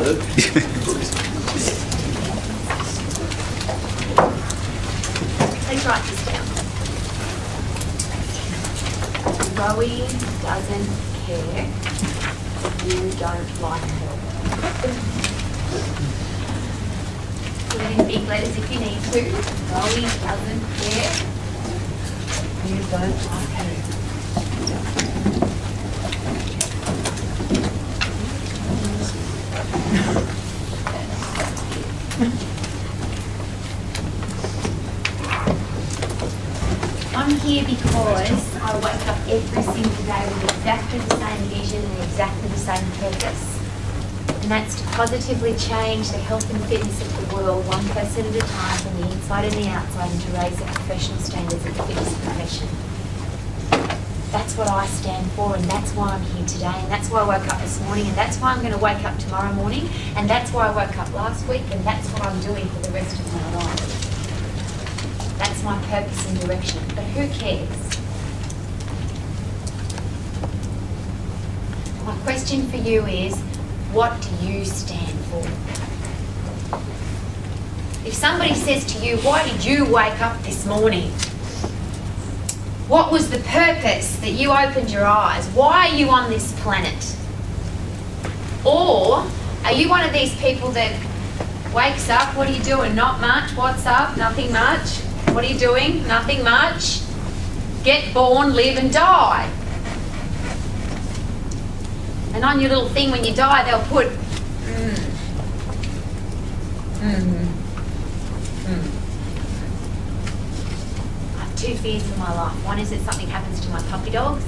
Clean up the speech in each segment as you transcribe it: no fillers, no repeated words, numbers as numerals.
it. Please write this down. Rowie doesn't care if you don't like her. Put it in big letters if you need to. Rowie doesn't care if you don't like her. I'm here because I wake up every single day with exactly the same vision and exactly the same purpose. And that's to positively change the health and fitness of the world, one person at a time, from the inside and the outside, and to raise the professional standards of the fitness profession. That's what I stand for, and that's why I'm here today, and that's why I woke up this morning, and that's why I'm going to wake up tomorrow morning, and that's why I woke up last week, and that's what I'm doing for the rest of my life. That's my purpose and direction. But who cares? My question for you is, what do you stand for? If somebody says to you, why did you wake up this morning? What was the purpose that you opened your eyes? Why are you on this planet? Or are you one of these people that wakes up, what are you doing? Not much. What's up? Nothing much. What are you doing? Nothing much. Get born, live and die. And on your little thing when you die, they'll put I have two fears in my life. One is that something happens to my puppy dogs,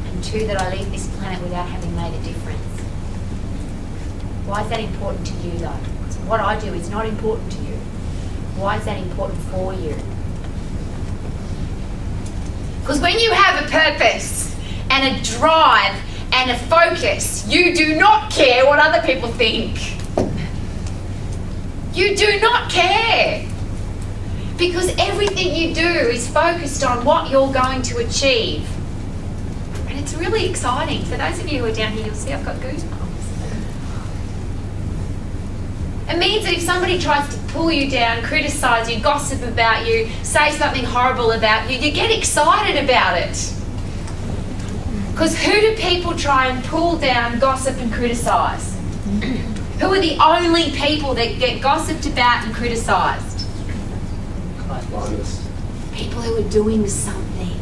and two, that I leave this planet without having made a difference. Why is that important to you though? Because what I do is not important to you. Why is that important for you? Because when you have a purpose and a drive and a focus, you do not care what other people think. You do not care. Because everything you do is focused on what you're going to achieve. And it's really exciting. For those of you who are down here, you'll see I've got goosebumps. It means that if somebody tries to pull you down, criticise you, gossip about you, say something horrible about you, you get excited about it. Because who do people try and pull down, gossip and criticise? Who are the only people that get gossiped about and criticised? People who are doing something.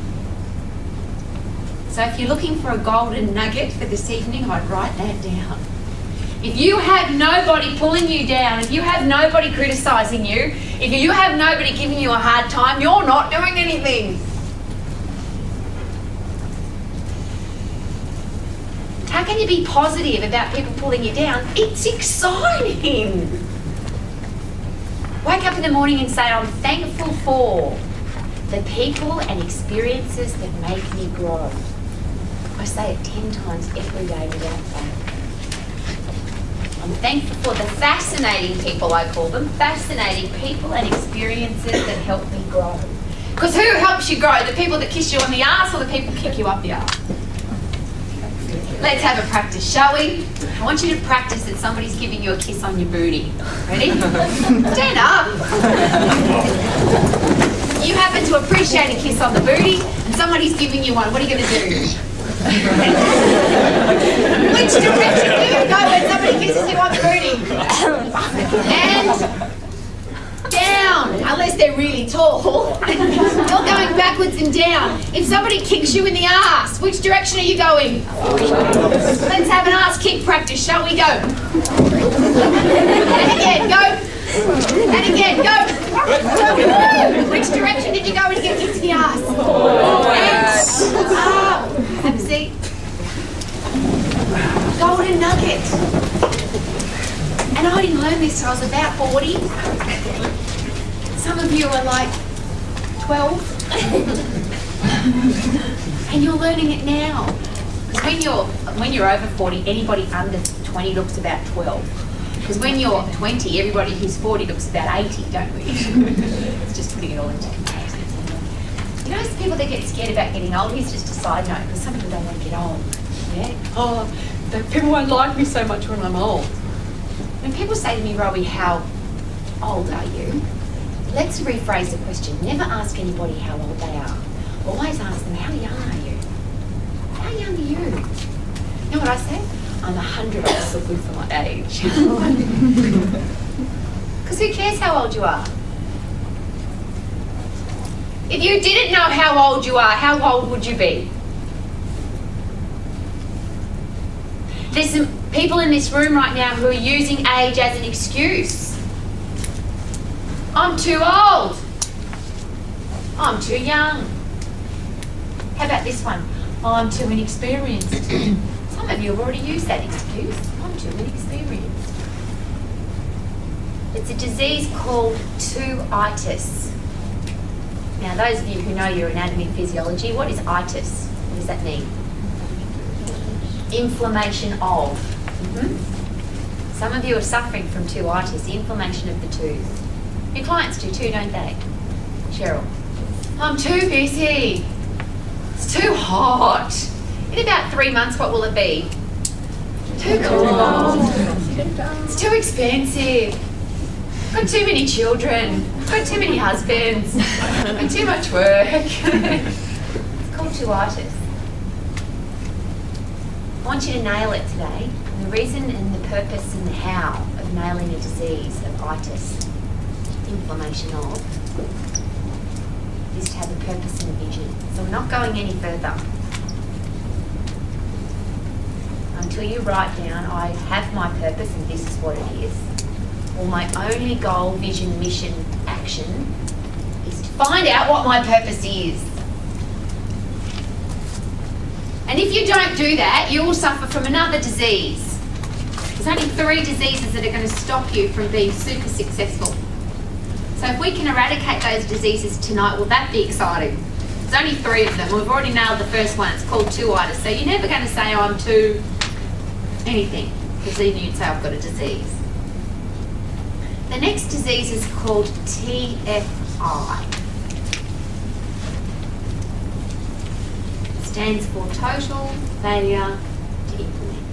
So if you're looking for a golden nugget for this evening, I'd write that down. If you have nobody pulling you down, if you have nobody criticising you, if you have nobody giving you a hard time, you're not doing anything. How can you be positive about people pulling you down? It's exciting. Wake up in the morning and say, I'm thankful for the people and experiences that make me grow. I say it 10 times every day without fail. I'm thankful for the fascinating people, I call them, fascinating people and experiences that help me grow. Because who helps you grow? The people that kiss you on the arse or the people that kick you up the arse? Let's have a practice, shall we? I want you to practice that somebody's giving you a kiss on your booty. Ready? Stand up. You happen to appreciate a kiss on the booty and somebody's giving you one. What are you going to do? Which direction do you go when somebody kisses you on the booty? And down, unless they're really tall. You're going backwards and down. If somebody kicks you in the arse, which direction are you going? Let's have an arse kick practice, shall we go? And again, go. And again, go. Which direction did you go when you get kicked in the arse? And up. Have a seat. Golden nugget. And I didn't learn this till I was about 40. Some of you are like 12. And you're learning it now. Because when you're over 40, anybody under 20 looks about 12. Because when you're 20, everybody who's 40 looks about 80, don't we? It's just putting it all into comparison. You know, people that get scared about getting old, here's just a side note, because some people don't want to get old. Yeah? Oh, the people won't like me so much when I'm old. When people say to me, Rowie, how old are you? Let's rephrase the question. Never ask anybody how old they are. Always ask them, how young are you? How young are you? You know what I say? I'm 100, I just look good for my age. Because who cares how old you are? If you didn't know how old you are, how old would you be? There's some people in this room right now who are using age as an excuse. I'm too old. I'm too young. How about this one? I'm too inexperienced. Some of you have already used that excuse. I'm too inexperienced. It's a disease called 2-itis. Now, those of you who know your anatomy and physiology, what is itis? What does that mean? Inflammation of. Some of you are suffering from 2-itis, the inflammation of the tooth. Your clients do too, don't they? Cheryl. I'm too busy. It's too hot. In about 3 months, what will it be? Too cold. It's too expensive. I've got too many children. I've got too many husbands. I've got too much work. It's called 2-itis. I want you to nail it today. And the reason and the purpose and the how of nailing a disease of itis, inflammation of, is to have a purpose and a vision. So we're not going any further. Until you write down, I have my purpose and this is what it is. Or my only goal, vision, mission, action is to find out what my purpose is. And if you don't do that, you will suffer from another disease. There's only 3 diseases that are going to stop you from being super successful. So if we can eradicate those diseases tonight, will that be exciting? There's only 3 of them. We've already nailed the first one. It's called 2-itis. So you're never going to say, oh, I'm too anything, because then you'd say, I've got a disease. The next disease is called TFI. It stands for total failure to implement.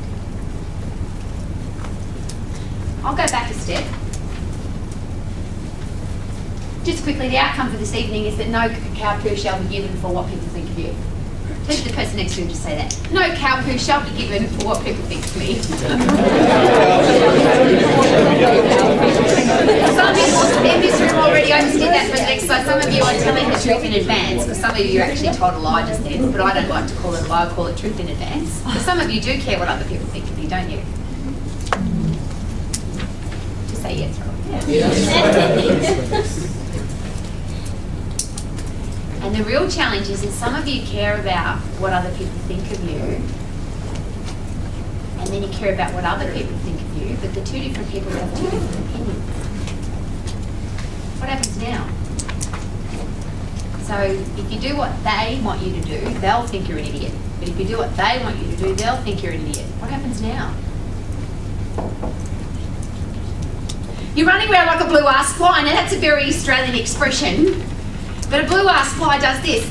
I'll go back a step. Just quickly, the outcome for this evening is that no cow poo shall be given for what people think of you. Turn to the person next to you and just say that. No cow poo shall be given for what people think of me. Some people in this room already understood that for the next slide. Some of you are telling the truth in advance, because some of you actually told a lie just then, but I don't like to call it a lie, I call it truth in advance. But some of you do care what other people think of you, don't you? Just say yes, Rob. Yeah. And the real challenge is that some of you care about what other people think of you, and then you care about what other people think of you, but the 2 different people have 2 different opinions. What happens now? So if you do what they want you to do, they'll think you're an idiot. But if you do what they want you to do, they'll think you're an idiot. What happens now? You're running around like a blue-ass fly. Now that's a very Australian expression. But a blue-ass fly does this.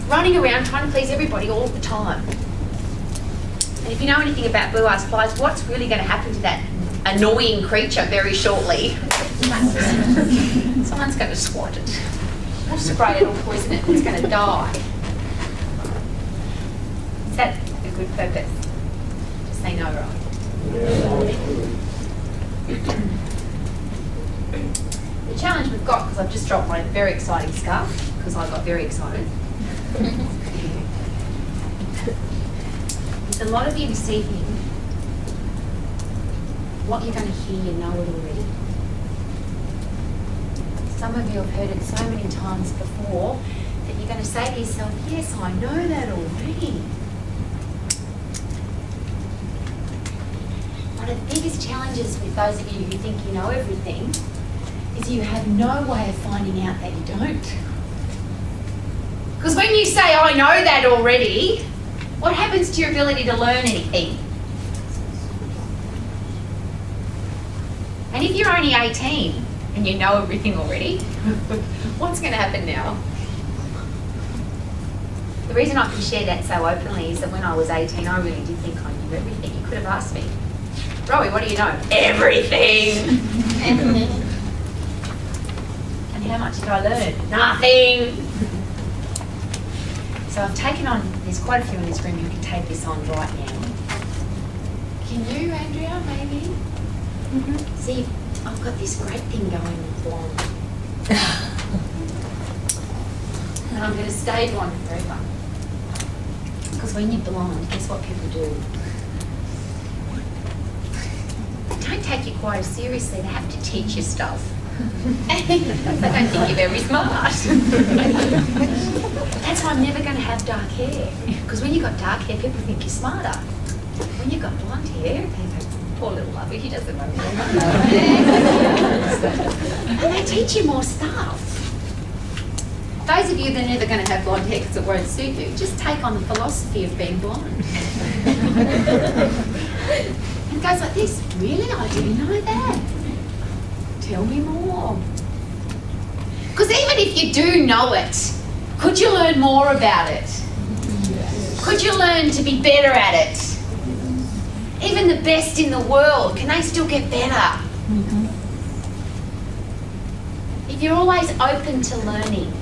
Running around trying to please everybody all the time. And if you know anything about blue-ass flies, what's really going to happen to that annoying creature very shortly? Someone's going to swat it. Or spray it or poison it. It's going to die. Is that a good purpose? Just say no, right? The challenge we've got, because I've just dropped my very exciting scarf, because I got very excited, is a lot of you receiving what you're going to hear, you know it already. Some of you have heard it so many times before that you're going to say to yourself, yes, I know that already. One of the biggest challenges with those of you who think you know everything is you have no way of finding out that you don't. Because when you say, I know that already, what happens to your ability to learn anything? And if you're only 18 and you know everything already, what's going to happen now? The reason I can share that so openly is that when I was 18, I really did think I knew everything. You could have asked me, Rowie, what do you know? Everything! And how much did I learn? Nothing! So I've taken on, there's quite a few in this room who can take this on right now. Can you, Andrea, maybe? See, I've got this great thing going with blonde. And I'm going to stay blonde forever. Because when you're blonde, guess what people do? They don't take you quite as seriously. They have to teach you stuff. They don't think you're very smart. That's why I'm never going to have dark hair. Because when you've got dark hair, people think you're smarter. When you've got blonde hair, they go, poor little lovey, he doesn't know. And they teach you more stuff. Those of you that are never going to have blonde hair because it won't suit you, just take on the philosophy of being blonde. And it goes like this, really? I didn't know that. Tell me more. Because even if you do know it, could you learn more about it? Could you learn to be better at it? Even the best in the world, can they still get better? If you're always open to learning,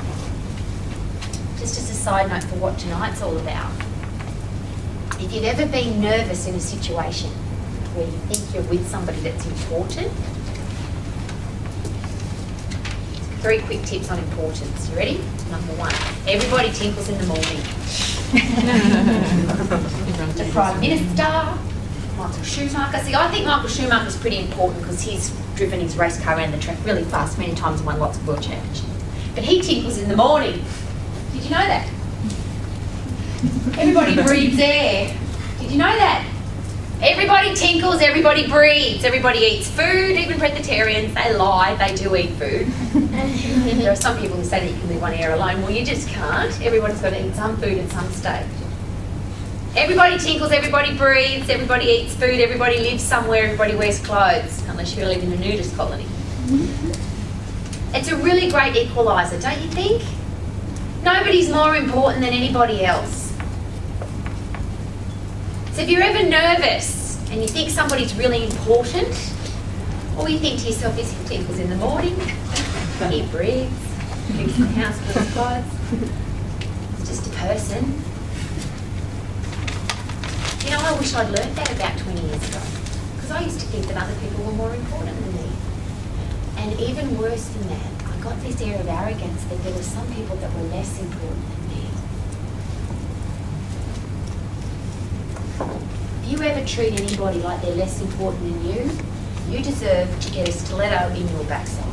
just as a side note for what tonight's all about, if you've ever been nervous in a situation where you think you're with somebody that's important, 3 quick tips on importance. You ready? Number 1, everybody tinkles in the morning. The Prime Minister, Michael Schumacher. See, I think Michael Schumacher's pretty important because he's driven his race car around the track really fast many times and won lots of world championships. But he tinkles in the morning. Did you know that? Everybody breathes air. Did you know that? Everybody tinkles, everybody breathes, everybody eats food, even vegetarians, they lie, they do eat food. There are some people who say that you can live on air alone. Well, you just can't. Everybody's got to eat some food at some stage. Everybody tinkles, everybody breathes, everybody eats food, everybody lives somewhere, everybody wears clothes, unless you live in a nudist colony. It's a really great equaliser, don't you think? Nobody's more important than anybody else. So if you're ever nervous and you think somebody's really important, all you think to yourself is he tinkles in the morning, he breathes, keeps the house full of clothes. It's just a person. You know, I wish I'd learned that about 20 years ago, because I used to think that other people were more important than me. And even worse than that, I got this air of arrogance that there were some people that were less important than me. If you ever treat anybody like they're less important than you deserve to get a stiletto in your backside.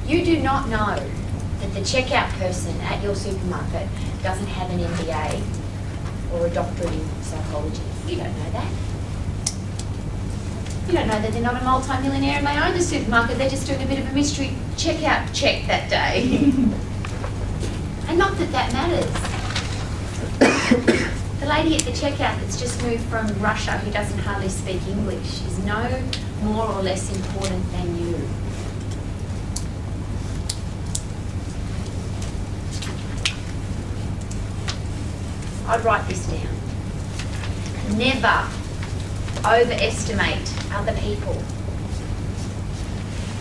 You do not know that the checkout person at your supermarket doesn't have an MBA or a doctorate in psychology. You don't know that. You don't know that they're not a multi-millionaire and they own the supermarket, they're just doing a bit of a mystery checkout check that day. And not that that matters. The lady at the checkout that's just moved from Russia who doesn't hardly speak English is no more or less important than you. I'd write this down. Never overestimate other people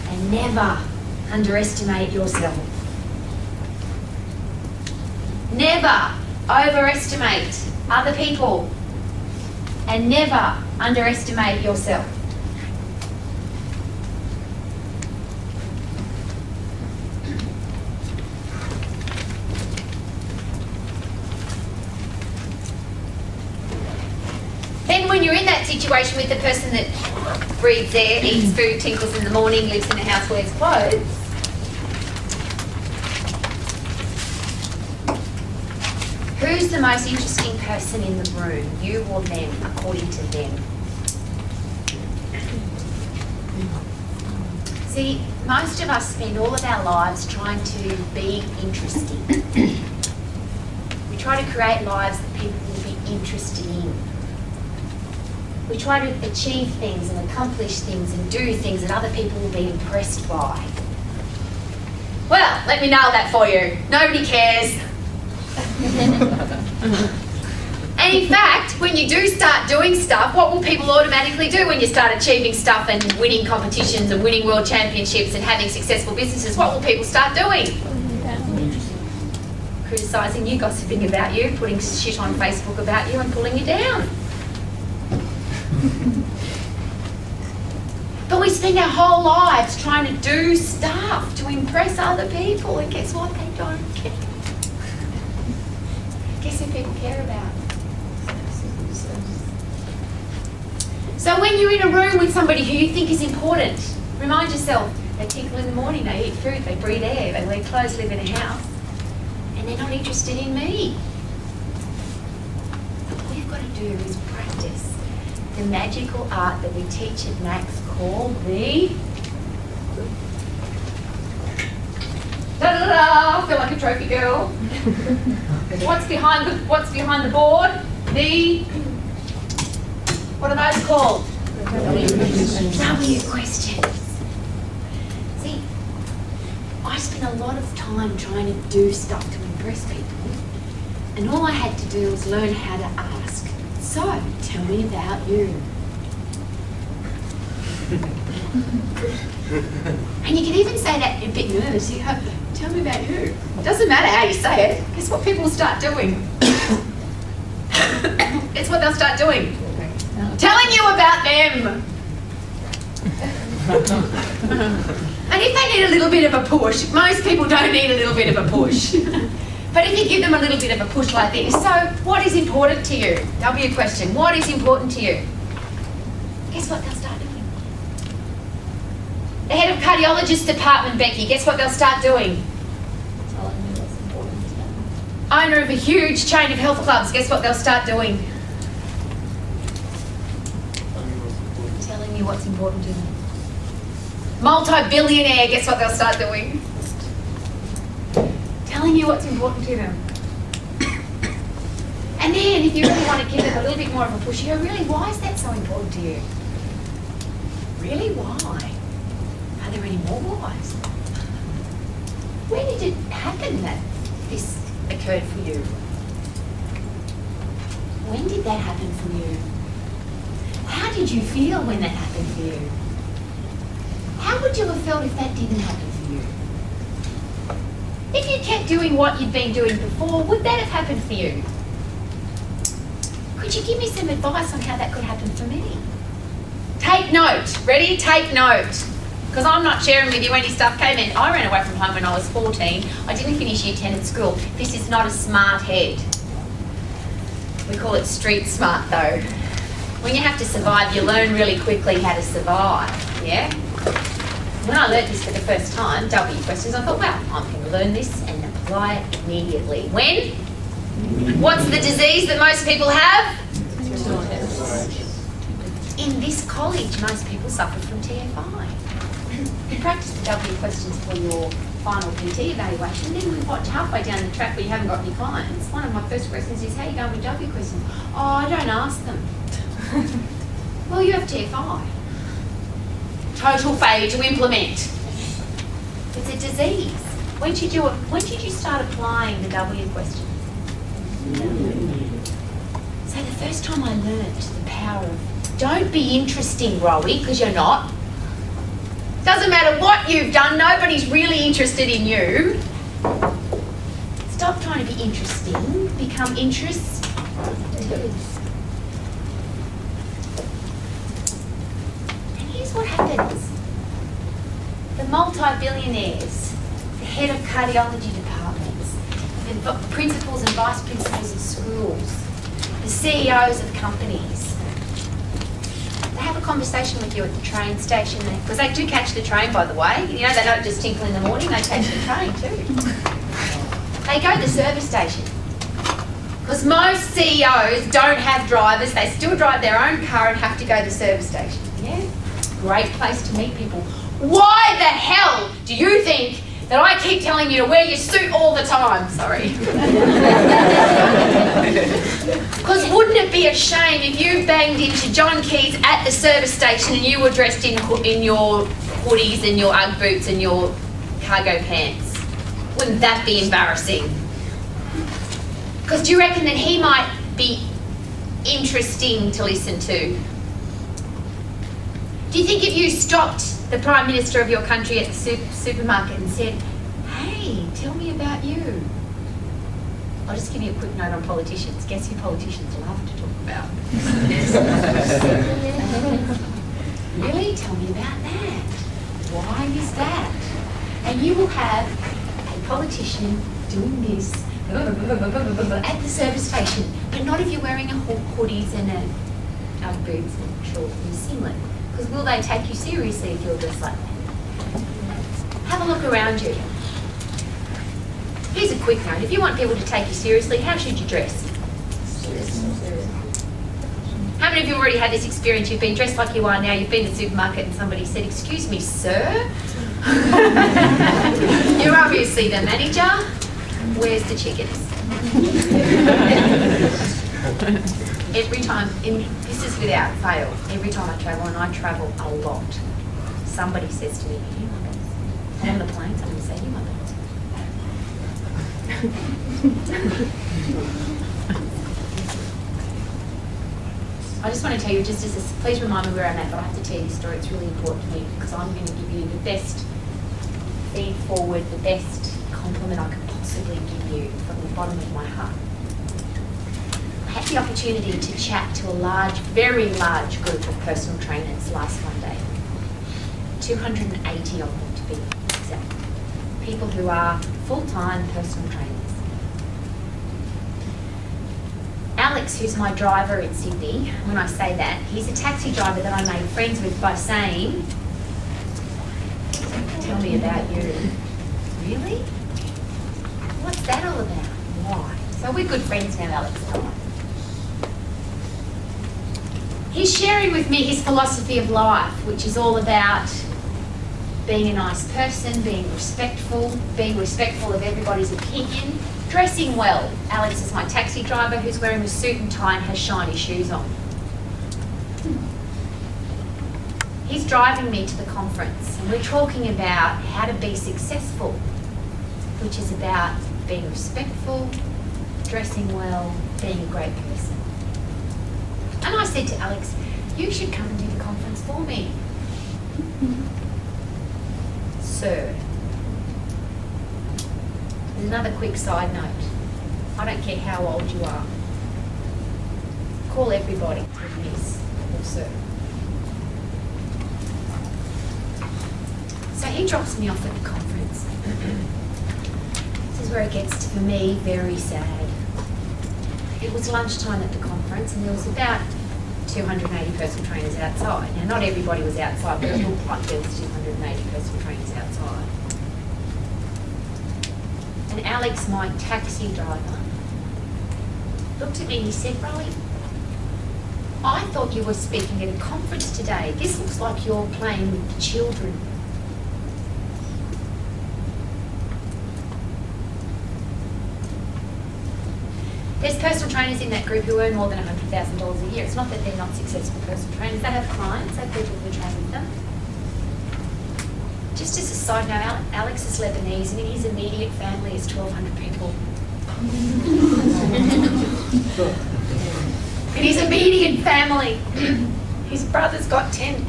and never underestimate yourself. Never overestimate other people and never underestimate yourself. Then when you're in that situation with the person that breathes air, eats food, tinkles in the morning, lives in a house, wears clothes, who's the most interesting person in the room, you or them, according to them? See, most of us spend all of our lives trying to be interesting. We try to create lives that people will be interested in. We try to achieve things and accomplish things and do things that other people will be impressed by. Well, let me nail that for you. Nobody cares. And in fact, when you do start doing stuff, what will people automatically do when you start achieving stuff and winning competitions and winning world championships and having successful businesses? What will people start doing? Criticising you, gossiping about you, putting shit on Facebook about you and pulling you down. But we spend our whole lives trying to do stuff to impress other people, and guess what? They don't care. Guess who people care about? So when you're in a room with somebody who you think is important, remind yourself, they tinkle in the morning, they eat food, they breathe air, they wear clothes, live in a house, and they're not interested in me. All you've got to do is practice the magical art that we teach at Max called the da-da-da, I feel like a trophy girl. What's behind the board? The, what are those called? W questions. See, I spent a lot of time trying to do stuff to impress people, and all I had to do was learn how to ask. So, tell me about you. And you can even say that a bit nervous. You go, tell me about you. It doesn't matter how you say it. Guess what people will start doing? It's what they'll start doing. Telling you about them. And if they need a little bit of a push, most people don't need a little bit of a push. But if you give them a little bit of a push like this, so what is important to you? W question, what is important to you? Guess what they'll start doing? The head of cardiologist department, Becky, guess what they'll start doing? Telling me what's important to them. Owner of a huge chain of health clubs, guess what they'll start doing? Telling you what's important to them. Multi-billionaire, guess what they'll start doing? Telling you what's important to them. And then if you really want to give it a little bit more of a push, you go, really, why is that so important to you? Really, why? Are there any more whys? When did it happen that this occurred for you? When did that happen for you? How did you feel when that happened for you? How would you have felt if that didn't happen for you? If you kept doing what you'd been doing before, would that have happened for you? Could you give me some advice on how that could happen for me? Take note. Ready? Take note. Because I'm not sharing with you any stuff came in. I ran away from home when I was 14. I didn't finish year 10 at school. This is not a smart head. We call it street smart though. When you have to survive, you learn really quickly how to survive, yeah? When I learnt this for the first time, W questions, I thought, wow, I'm going to learn this and apply it immediately. When? What's the disease that most people have? In this college, most people suffer from TFI. You practice the W questions for your final PT evaluation, then we watch halfway down the track where you haven't got any clients. One of my first questions is, how are you going with W questions? Oh, I don't ask them. Well, you have TFI. Total failure to implement. It's a disease. When should you start applying the W questions? So the first time I learnt the power of, don't be interesting, Rowie, because you're not. Doesn't matter what you've done, nobody's really interested in you. Stop trying to be interesting, become interested. And here's what happens. The multi-billionaires, the head of cardiology departments, the principals and vice principals of schools, the CEOs of companies, they have a conversation with you at the train station, because they do catch the train, by the way. You know, they don't just tinkle in the morning, they catch the train too. They go to the service station. Because most CEOs don't have drivers, they still drive their own car and have to go to the service station. Yeah? Great place to meet people. Why the hell do you think that I keep telling you to wear your suit all the time? Sorry. Because wouldn't it be a shame if you banged into John Keys at the service station and you were dressed in your hoodies and your Ugg boots and your cargo pants? Wouldn't that be embarrassing? Because do you reckon that he might be interesting to listen to? Do you think if you stopped the Prime Minister of your country at the supermarket and said, hey, tell me about you? I'll just give you a quick note on politicians. Guess who politicians love to talk about? Really? Tell me about that. Why is that? And you will have a politician doing this at the service station, but not if you're wearing a hoodies and a boots and shorts and a singlet. Because will they take you seriously if you're dressed like that? Have a look around you. Here's a quick note. If you want people to take you seriously, how should you dress? How many of you already had this experience? You've been dressed like you are now, you've been to the supermarket and somebody said, excuse me, sir? You're obviously the manager. Where's the chickens? Every time, this is without fail, every time I travel, and I travel a lot, somebody says to me, you mother. And on the plane, somebody say, you mother. I just want to tell you, just as please remind me where I'm at, but I have to tell you this story. It's really important to me because I'm going to give you the best feed forward, the best compliment I can possibly give you from the bottom of my heart. I had the opportunity to chat to a large, very large group of personal trainers last Monday. 280 of them to be exact. People who are full-time personal trainers. Alex, who's my driver in Sydney, when I say that, he's a taxi driver that I made friends with by saying, tell me about you. Really? What's that all about? Why? So we're good friends now, Alex and I. He's sharing with me his philosophy of life, which is all about being a nice person, being respectful of everybody's opinion, dressing well. Alex is my taxi driver who's wearing a suit and tie and has shiny shoes on. He's driving me to the conference and we're talking about how to be successful, which is about being respectful, dressing well, being a great person. And I said to Alex, you should come and do the conference for me. Sir. Another quick side note. I don't care how old you are. Call everybody miss or sir. So he drops me off at the conference. This is where it gets, for me, very sad. It was lunchtime at the conference and there was about 280 personal trainers outside. Now, not everybody was outside, but it looked like there was 280 personal trainers outside. And Alex, my taxi driver, looked at me and he said, Rowie, I thought you were speaking at a conference today. This looks like you're playing with the children. There's personal trainers in that group who earn more than $100,000 a year. It's not that they're not successful personal trainers. They have clients, they have people who train with them. Just as a side note, Alex is Lebanese and in his immediate family is 1,200 people. In his immediate family, his brother's got 10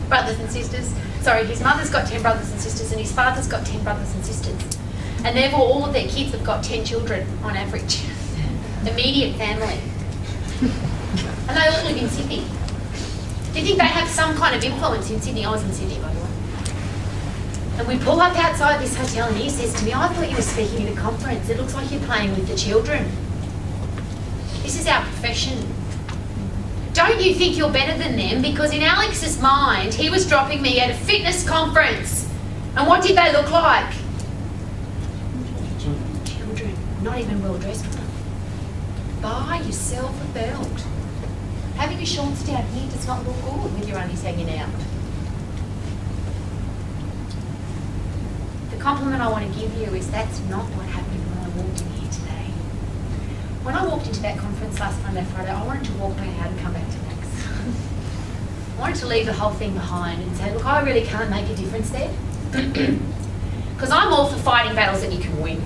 brothers and sisters. Sorry, his mother's got 10 brothers and sisters and his father's got 10 brothers and sisters. And therefore all of their kids have got 10 children on average. Immediate family. And they all live in Sydney. Do you think they have some kind of influence in Sydney? I was in Sydney, by the way. And we pull up outside this hotel and he says to me, I thought you were speaking at a conference. It looks like you're playing with the children. This is our profession. Don't you think you're better than them? Because in Alex's mind, he was dropping me at a fitness conference. And what did they look like? Children. Not even well dressed for them. Buy yourself a belt. Having your shorts down here does not look good with your undies hanging out. The compliment I want to give you is that's not what happened when I walked in here today. When I walked into that conference last Monday, Friday, I wanted to walk back out and come back to Max. I wanted to leave the whole thing behind and say, look, I really can't make a difference there. Because I'm all for fighting battles that you can win.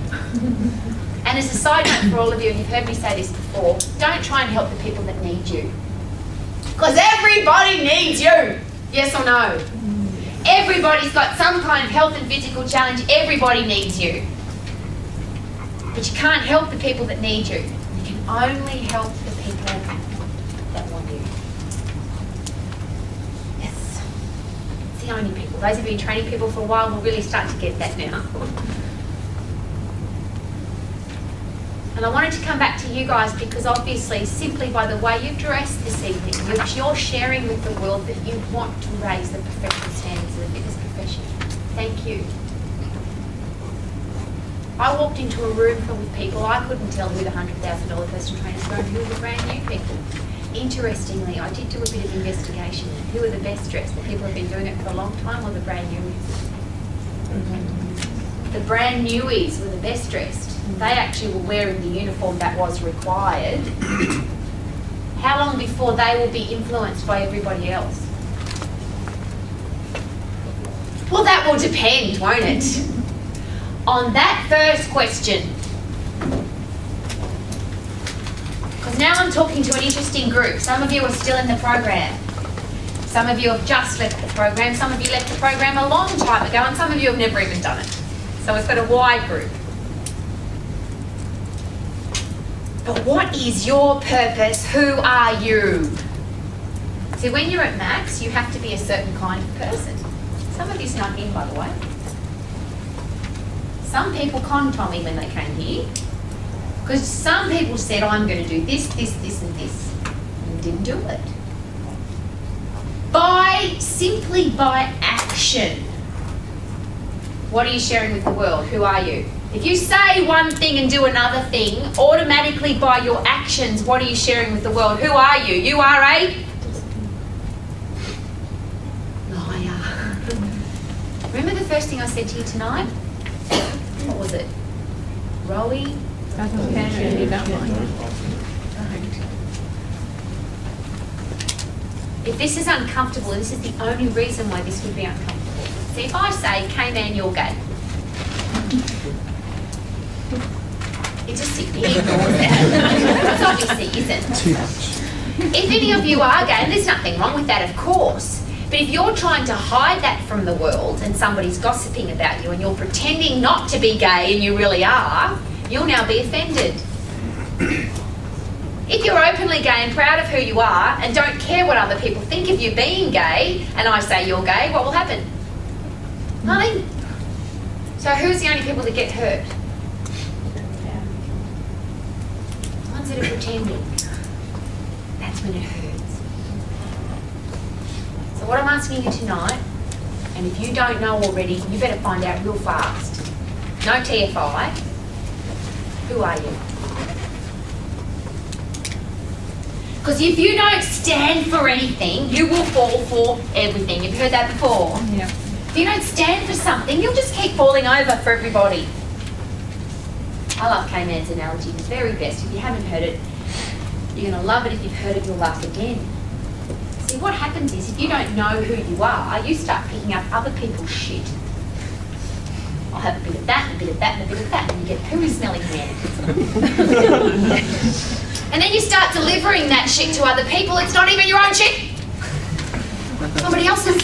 And as a side note for all of you, and you've heard me say this before, don't try and help the people that need you. Because everybody needs you. Yes or no? Everybody's got some kind of health and physical challenge. Everybody needs you. But you can't help the people that need you. You can only help the people that want you. Yes. It's the only people. Those of you training people for a while will really start to get that now. And I wanted to come back to you guys because obviously, simply by the way you've dressed this evening, you're sharing with the world that you want to raise the professional standards of the fitness profession. Thank you. I walked into a room full of people, I couldn't tell who the $100,000 personal trainers were and who were the brand new people. Interestingly, I did do a bit of investigation. Who are the best dressed? The people who have been doing it for a long time or the brand newies? The brand newies were the best dressed. They actually were wearing the uniform that was required. How long before they will be influenced by everybody else? Well, that will depend, won't it? On that first question. Because now I'm talking to an interesting group. Some of you are still in the program. Some of you have just left the program. Some of you left the program a long time ago, and some of you have never even done it. So we've got a wide group. But what is your purpose? Who are you? See, when you're at max, you have to be a certain kind of person. Some of you snuck in, by the way. Some people conned Tommy when they came here. Because some people said, I'm going to do this, this, this, and this. And didn't do it. Simply by action. What are you sharing with the world? Who are you? If you say one thing and do another thing, automatically by your actions, what are you sharing with the world? Who are you? You are a liar. Remember the first thing I said to you tonight? What was it? Rowie? If this is uncomfortable, this is the only reason why this would be uncomfortable. See, if I say, K-man, you're gay. It just ignores that. It obviously isn't. Too much. If any of you are gay, and there's nothing wrong with that, of course, but if you're trying to hide that from the world and somebody's gossiping about you and you're pretending not to be gay and you really are, you'll now be offended. If you're openly gay and proud of who you are and don't care what other people think of you being gay, and I say you're gay, what will happen? Nothing. So who's the only people that get hurt? The ones that are pretending. That's when it hurts. So what I'm asking you tonight, and if you don't know already, you better find out real fast. No TFI. Who are you? Because if you don't stand for anything, you will fall for everything. You've heard that before? Yeah. If you don't stand for something, you'll just keep falling over for everybody. I love K-Man's analogy, the very best. If you haven't heard it, you're going to love it. If you've heard it, you'll laugh again. See, what happens is if you don't know who you are, you start picking up other people's shit. I'll have a bit of that, and a bit of that, and a bit of that, and you get pooey smelling hands. And then you start delivering that shit to other people. It's not even your own shit. Somebody else's.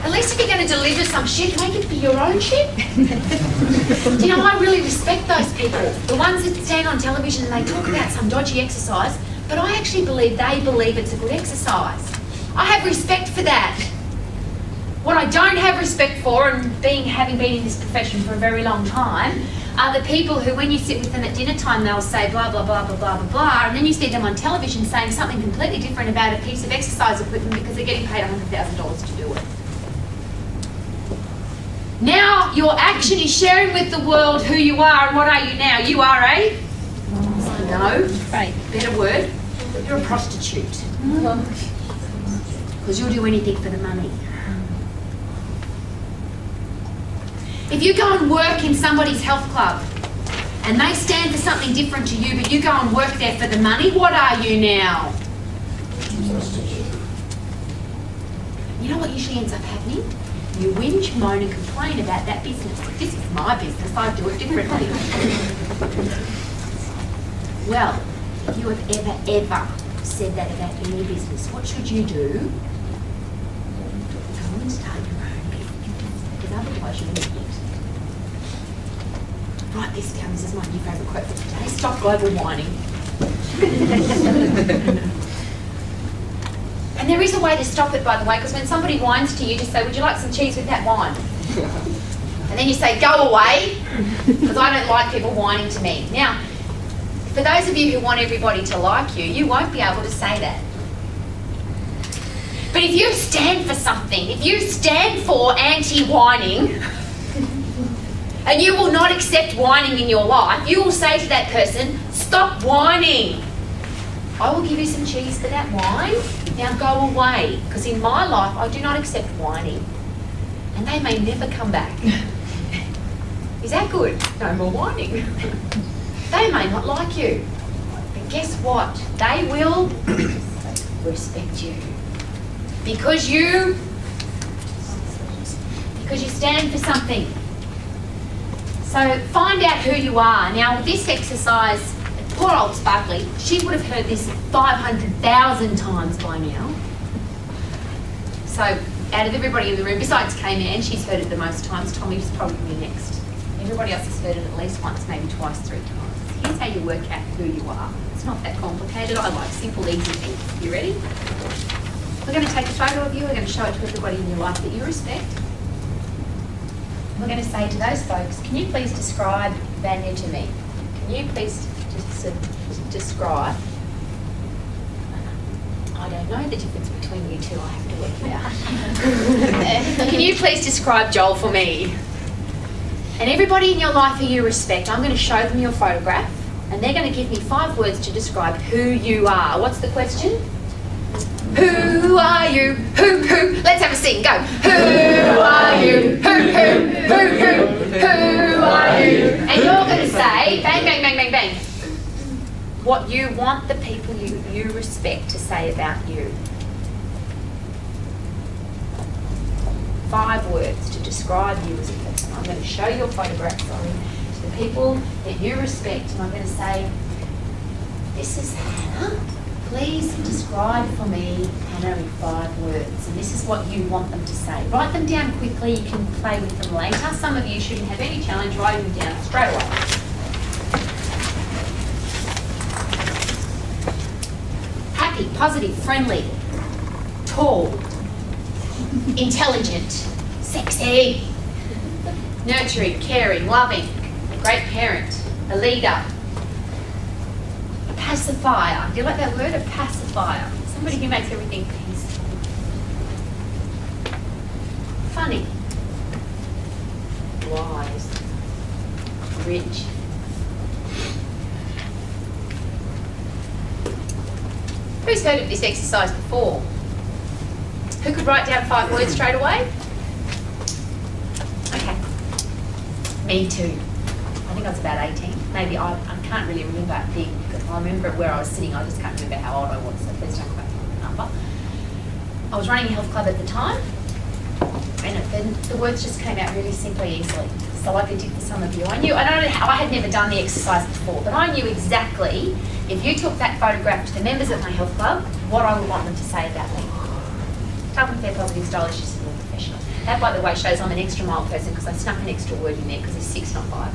At least if you're going to deliver some shit, make it be your own shit. Do you know, I really respect those people. The ones that stand on television and they talk about some dodgy exercise, but I actually believe they believe it's a good exercise. I have respect for that. What I don't have respect for, and having been in this profession for a very long time, are the people who, when you sit with them at dinner time, they'll say blah, blah, blah, blah, blah, blah, blah, and then you see them on television saying something completely different about a piece of exercise equipment because they're getting paid $100,000 to do it. Now your action is sharing with the world who you are, and what are you now? You are a? No. Right. Better word. You're a prostitute. Because you'll do anything for the money. If you go and work in somebody's health club and they stand for something different to you, but you go and work there for the money, what are you now? You know what usually ends up happening? You whinge, moan and complain about that business. This is my business, I do it differently. Well, if you have ever said that about any business, what should you do? Go and start your own business, because otherwise you're an idiot. Write this down, this is my new favourite quote for today. Stop global whining. And there is a way to stop it, by the way, because when somebody whines to you, just say, would you like some cheese with that wine? And then you say, go away, because I don't like people whining to me. Now, for those of you who want everybody to like you, you won't be able to say that. But if you stand for something, if you stand for anti-whining, and you will not accept whining in your life, you will say to that person, stop whining. I will give you some cheese for that wine. Now go away, because in my life I do not accept whining. And they may never come back. Is that good? No more whining. They may not like you, but guess what? They will respect you. Because you stand for something. So find out who you are. Now this exercise, poor old Sparkly, she would have heard this 500,000 times by now. So out of everybody in the room, besides K-Man, she's heard it the most times. Tommy's probably next. Everybody else has heard it at least once, maybe twice, 3 times. Here's how you work out who you are. It's not that complicated. I like simple, easy things. You ready? We're going to take a photo of you. We're going to show it to everybody in your life that you respect. We're going to say to those folks, can you please describe Vanya to me? Can you please describe? I don't know the difference between you two. I have to work it out. Can you please describe Joel for me? And everybody in your life who you respect, I'm going to show them your photograph, and they're going to give me 5 words to describe who you are. What's the question? Who are you? Who? Let's have a sing. Go. Who are you? Who are you? And you're going to say, bang, bang, bang, bang, bang, what you want the people you respect to say about you. 5 words to describe you as a person. I'm going to show your photograph, to the people that you respect, and I'm going to say, this is Hannah. Please describe for me Hannah in 5 words. And this is what you want them to say. Write them down quickly. You can play with them later. Some of you shouldn't have any challenge writing them down straight away. Happy, positive, friendly, tall, intelligent, sexy, nurturing, caring, loving, a great parent, a leader, a pacifier. Do you like that word? A pacifier. Somebody who makes everything peaceful. Funny, wise, rich. Who's heard of this exercise before? Who could write down 5 words straight away? Okay. Me too. I think I was about 18. Maybe I can't really remember I remember where I was sitting. I just can't remember how old I was, so please don't quote me on the number. I was running a health club at the time, and the words just came out really simply, easily. So like they did for some of you. I had never done the exercise before, but I knew exactly, if you took that photograph to the members of my health club, what I would want them to say about me. Tough and fair, positive, stylish, just a little professional. That, by the way, shows I'm an extra mile person because I snuck an extra word in there because it's 6, not 5.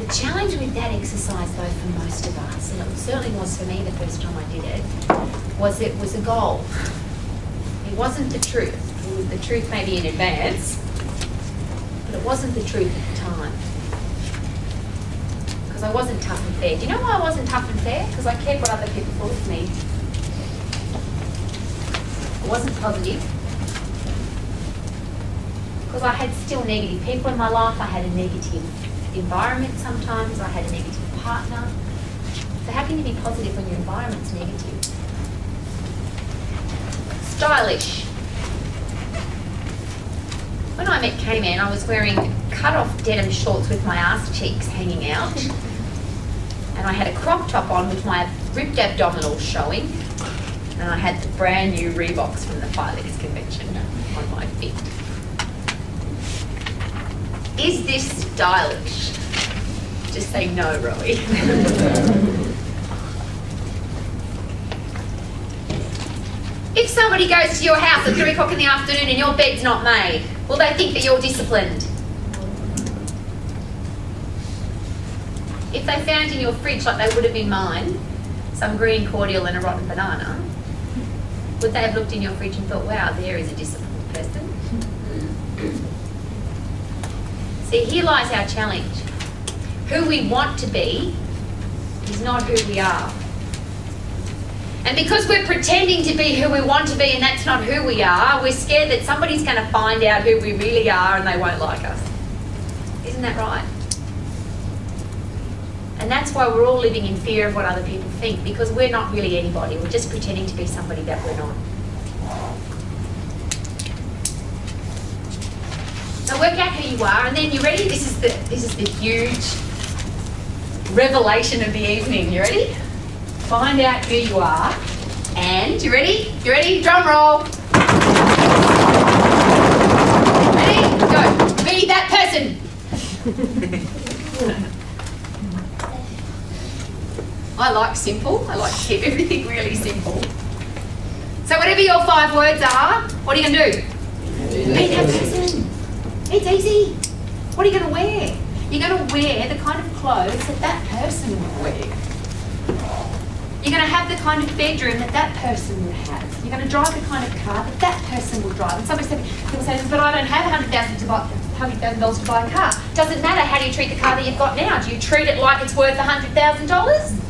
The challenge with that exercise, though, for most of us, and it certainly was for me the first time I did it, was it was a goal. It wasn't the truth. It was the truth maybe in advance, but it wasn't the truth at the time. Because I wasn't tough and fair. Do you know why I wasn't tough and fair? Because I cared what other people thought of me. I wasn't positive. Because I had still negative people in my life. I had a negative environment sometimes. I had a negative partner. So how can you be positive when your environment's negative? Stylish. When I met K-Man, I was wearing cut-off denim shorts with my ass cheeks hanging out. And I had a crop top on with my ripped abdominals showing. And I had the brand new Reeboks from the Pilots Convention on my feet. Is this stylish? Just say no, Rowie. If somebody goes to your house at 3 o'clock in the afternoon and your bed's not made, will they think that you're disciplined? If they found in your fridge, like they would have in mine, some green cordial and a rotten banana, would they have looked in your fridge and thought, wow, there is a disciplined person? See, here lies our challenge. Who we want to be is not who we are. And because we're pretending to be who we want to be and that's not who we are, we're scared that somebody's going to find out who we really are and they won't like us. Isn't that right? And that's why we're all living in fear of what other people think, because we're not really anybody. We're just pretending to be somebody that we're not. So work out who you are, and then you ready? This is the huge revelation of the evening. You ready? Find out who you are, and you ready? You ready? Drum roll. Ready? Go. Be that person. I like simple. I like to keep everything really simple. So whatever your 5 words are, what are you going to do? Be that person. It's easy. What are you going to wear? You're going to wear the kind of clothes that that person would wear. You're going to have the kind of bedroom that that person would have. You're going to drive the kind of car that that person would drive. And people say, but I don't have $100,000 to buy a car. Doesn't matter. How do you treat the car that you've got now? Do you treat it like it's worth $100,000?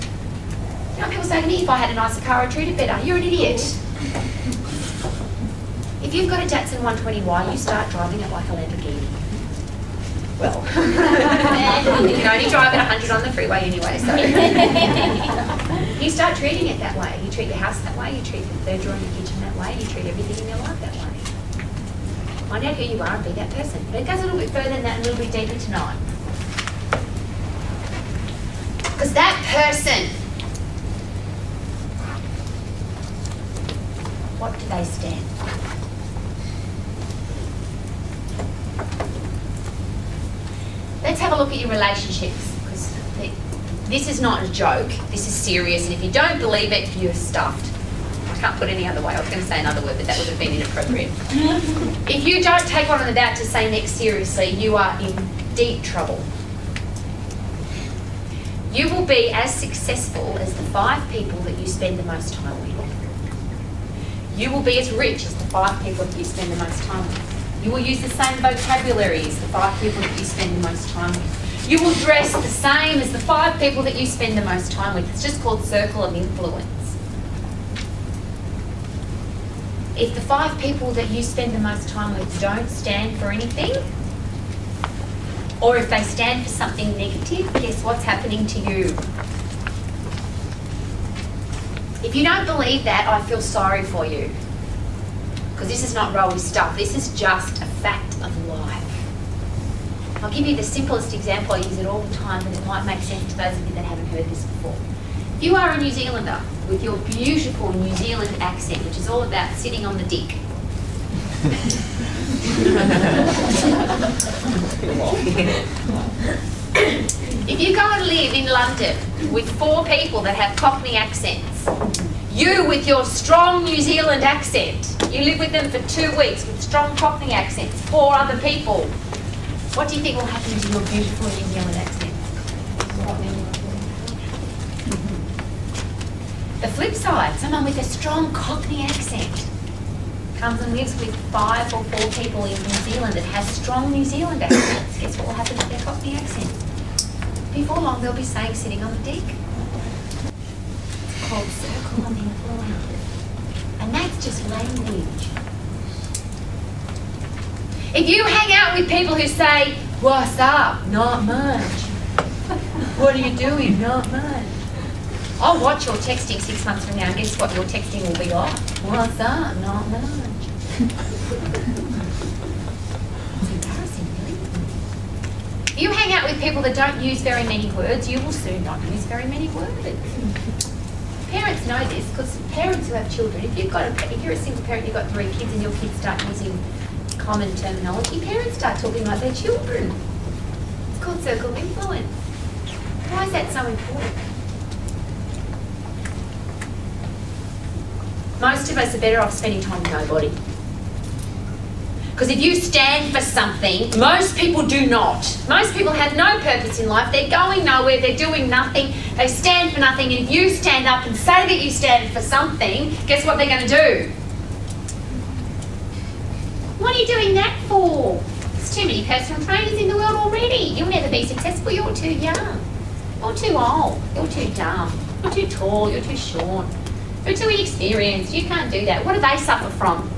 You know, people say to me, if I had a nicer car, I'd treat it better. You're an idiot. If you've got a Datsun 120Y, you start driving it like a Lamborghini. Well, you can only drive at 100 on the freeway anyway, so. You start treating it that way. You treat your house that way, you treat the third drawer in your kitchen that way, you treat everything in your life that way. Find out who you are and be that person. But it goes a little bit further than that and a little bit deeper tonight. Because that person, what do they stand for? Let's have a look at your relationships, because this is not a joke, this is serious, and if you don't believe it, you're stuffed. I can't put it any other way. I was going to say another word, but that would have been inappropriate. If you don't take what I'm about to say next seriously, you are in deep trouble. You will be as successful as the 5 people that you spend the most time with. You will be as rich as the 5 people that you spend the most time with. You will use the same vocabulary as the 5 people that you spend the most time with. You will dress the same as the 5 people that you spend the most time with. It's just called circle of influence. If the 5 people that you spend the most time with don't stand for anything, or if they stand for something negative, guess what's happening to you? If you don't believe that, I feel sorry for you. Because this is not Rowie stuff, this is just a fact of life. I'll give you the simplest example, I use it all the time, but it might make sense to those of you that haven't heard this before. If you are a New Zealander with your beautiful New Zealand accent, which is all about sitting on the dick. If you go and live in London with 4 people that have Cockney accents, you with your strong New Zealand accent, you live with them for 2 weeks with strong Cockney accents, 4 other people. What do you think will happen to your beautiful New Zealand accent? The flip side, someone with a strong Cockney accent comes and lives with 5 or 4 people in New Zealand that has strong New Zealand accents. Guess what will happen to their Cockney accent? Before long, they'll be saying sitting on the dick. It's called circle of influence. And that's just language. If you hang out with people who say, what's up? Not much. What are you doing? Not much. I'll watch your texting 6 months from now and guess what your texting will be like? What's up? Not much. It's embarrassing, really. If you hang out with people that don't use very many words, you will soon not use very many words. Parents know this because parents who have children, if you're a single parent, you've got 3 kids and your kids start using common terminology, parents start talking like they're children. It's called circle of influence. Why is that so important? Most of us are better off spending time with nobody. Because if you stand for something, most people do not. Most people have no purpose in life. They're going nowhere. They're doing nothing. They stand for nothing. And if you stand up and say that you stand for something, guess what they're going to do? What are you doing that for? There's too many personal trainers in the world already. You'll never be successful. You're too young. You're too old. You're too dumb. You're too tall. You're too short. You're too inexperienced. You can't do that. What do they suffer from?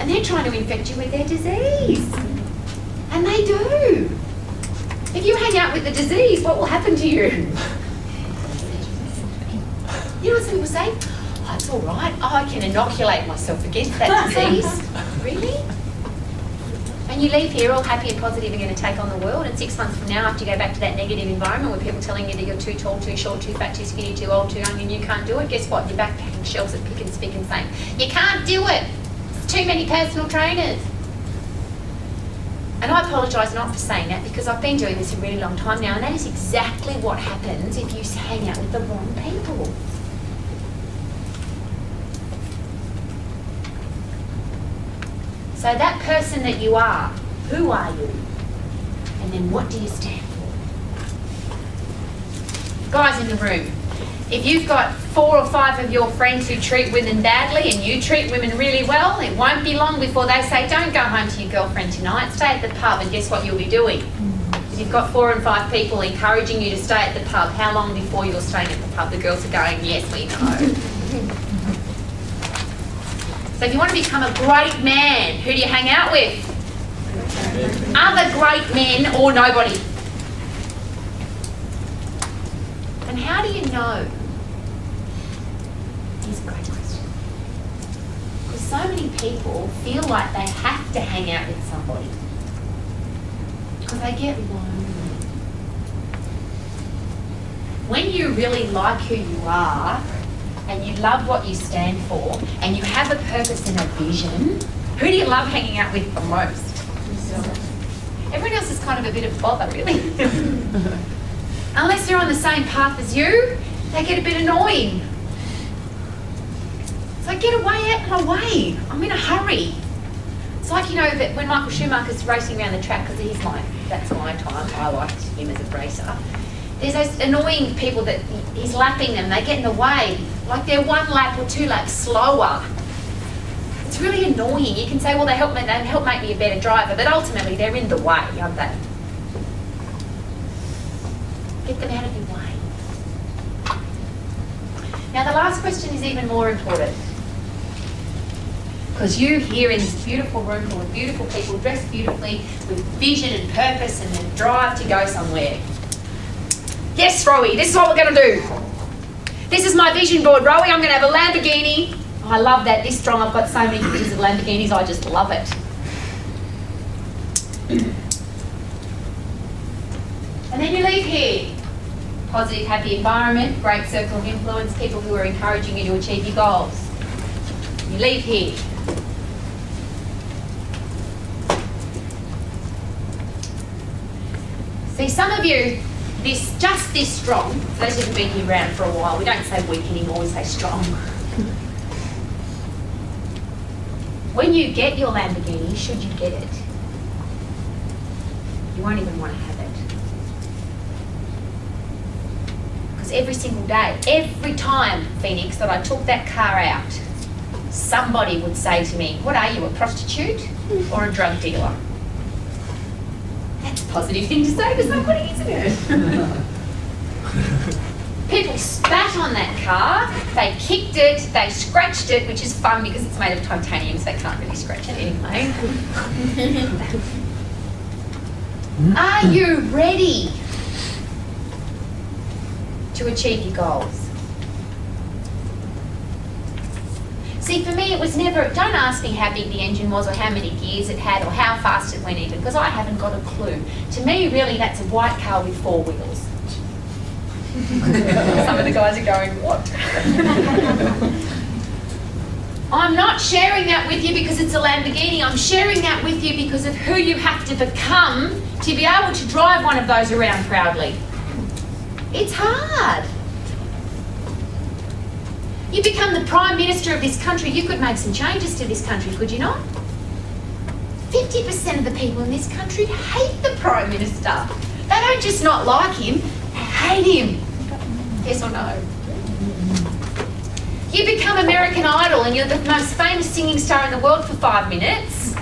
And they're trying to infect you with their disease. And they do. If you hang out with the disease, what will happen to you? You know what some people say? Oh, it's all right. Oh, I can inoculate myself against that disease. Really? And you leave here all happy and positive and going to take on the world, and 6 months from now, after you go back to that negative environment where people telling you that you're too tall, too short, too fat, too skinny, too old, too young, and you can't do it, guess what? You're backpacking shelves at Pick and Spick and saying, you can't do it. Too many personal trainers. And I apologise not for saying that because I've been doing this a really long time now, and that is exactly what happens if you hang out with the wrong people. So that person that you are, who are you? And then what do you stand for? Guys in the room, if you've got 4 or 5 of your friends who treat women badly and you treat women really well, it won't be long before they say, don't go home to your girlfriend tonight, stay at the pub, and guess what you'll be doing? If you've got 4 and 5 people encouraging you to stay at the pub, how long before you're staying at the pub? The girls are going, yes, we know. So if you want to become a great man, who do you hang out with? Other great men or nobody? And how do you know? Here's a great question. Because so many people feel like they have to hang out with somebody. Because they get lonely. When you really like who you are, and you love what you stand for, and you have a purpose and a vision, who do you love hanging out with the most? Everyone else is kind of a bit of a bother, really. Unless they're on the same path as you, they get a bit annoying. It's like, get away out and away. I'm in a hurry. It's like, you know, that when Michael Schumacher's racing around the track, because that's my time, I liked him as a racer. There's those annoying people that he's lapping them, they get in the way. Like they're 1 lap or 2 laps slower. It's really annoying. You can say, well, they help make me a better driver, but ultimately they're in the way, aren't they? Get them out of your way. Now the last question is even more important. Because you here in this beautiful room full of beautiful people, dressed beautifully, with vision and purpose and the drive to go somewhere. Yes, Rowie, this is what we're going to do. This is my vision board, Rowie. I'm going to have a Lamborghini. Oh, I love that. This strong. I've got so many pictures of Lamborghinis. I just love it. And then you leave here. Positive, happy environment, great circle of influence, people who are encouraging you to achieve your goals. You leave here. See, some of you, just this strong, for those who've been here around for a while, we don't say weak anymore, we say strong. When you get your Lamborghini, should you get it, you won't even want to have it. Because every single day, every time, Phoenix, that I took that car out, somebody would say to me, what are you, a prostitute or a drug dealer? That's a positive thing to say to somebody, isn't it? People spat on that car, they kicked it, they scratched it, which is fun because it's made of titanium, so they can't really scratch it anyway. Are you ready to achieve your goals? See, for me, it was never, don't ask me how big the engine was or how many gears it had or how fast it went even, because I haven't got a clue. To me, really, that's a white car with 4 wheels. Some of the guys are going, what? I'm not sharing that with you because it's a Lamborghini. I'm sharing that with you because of who you have to become to be able to drive one of those around proudly. It's hard. You become the Prime Minister of this country, you could make some changes to this country, could you not? 50% of the people in this country hate the Prime Minister. They don't just not like him, they hate him. Yes or no? You become American Idol and you're the most famous singing star in the world for 5 minutes.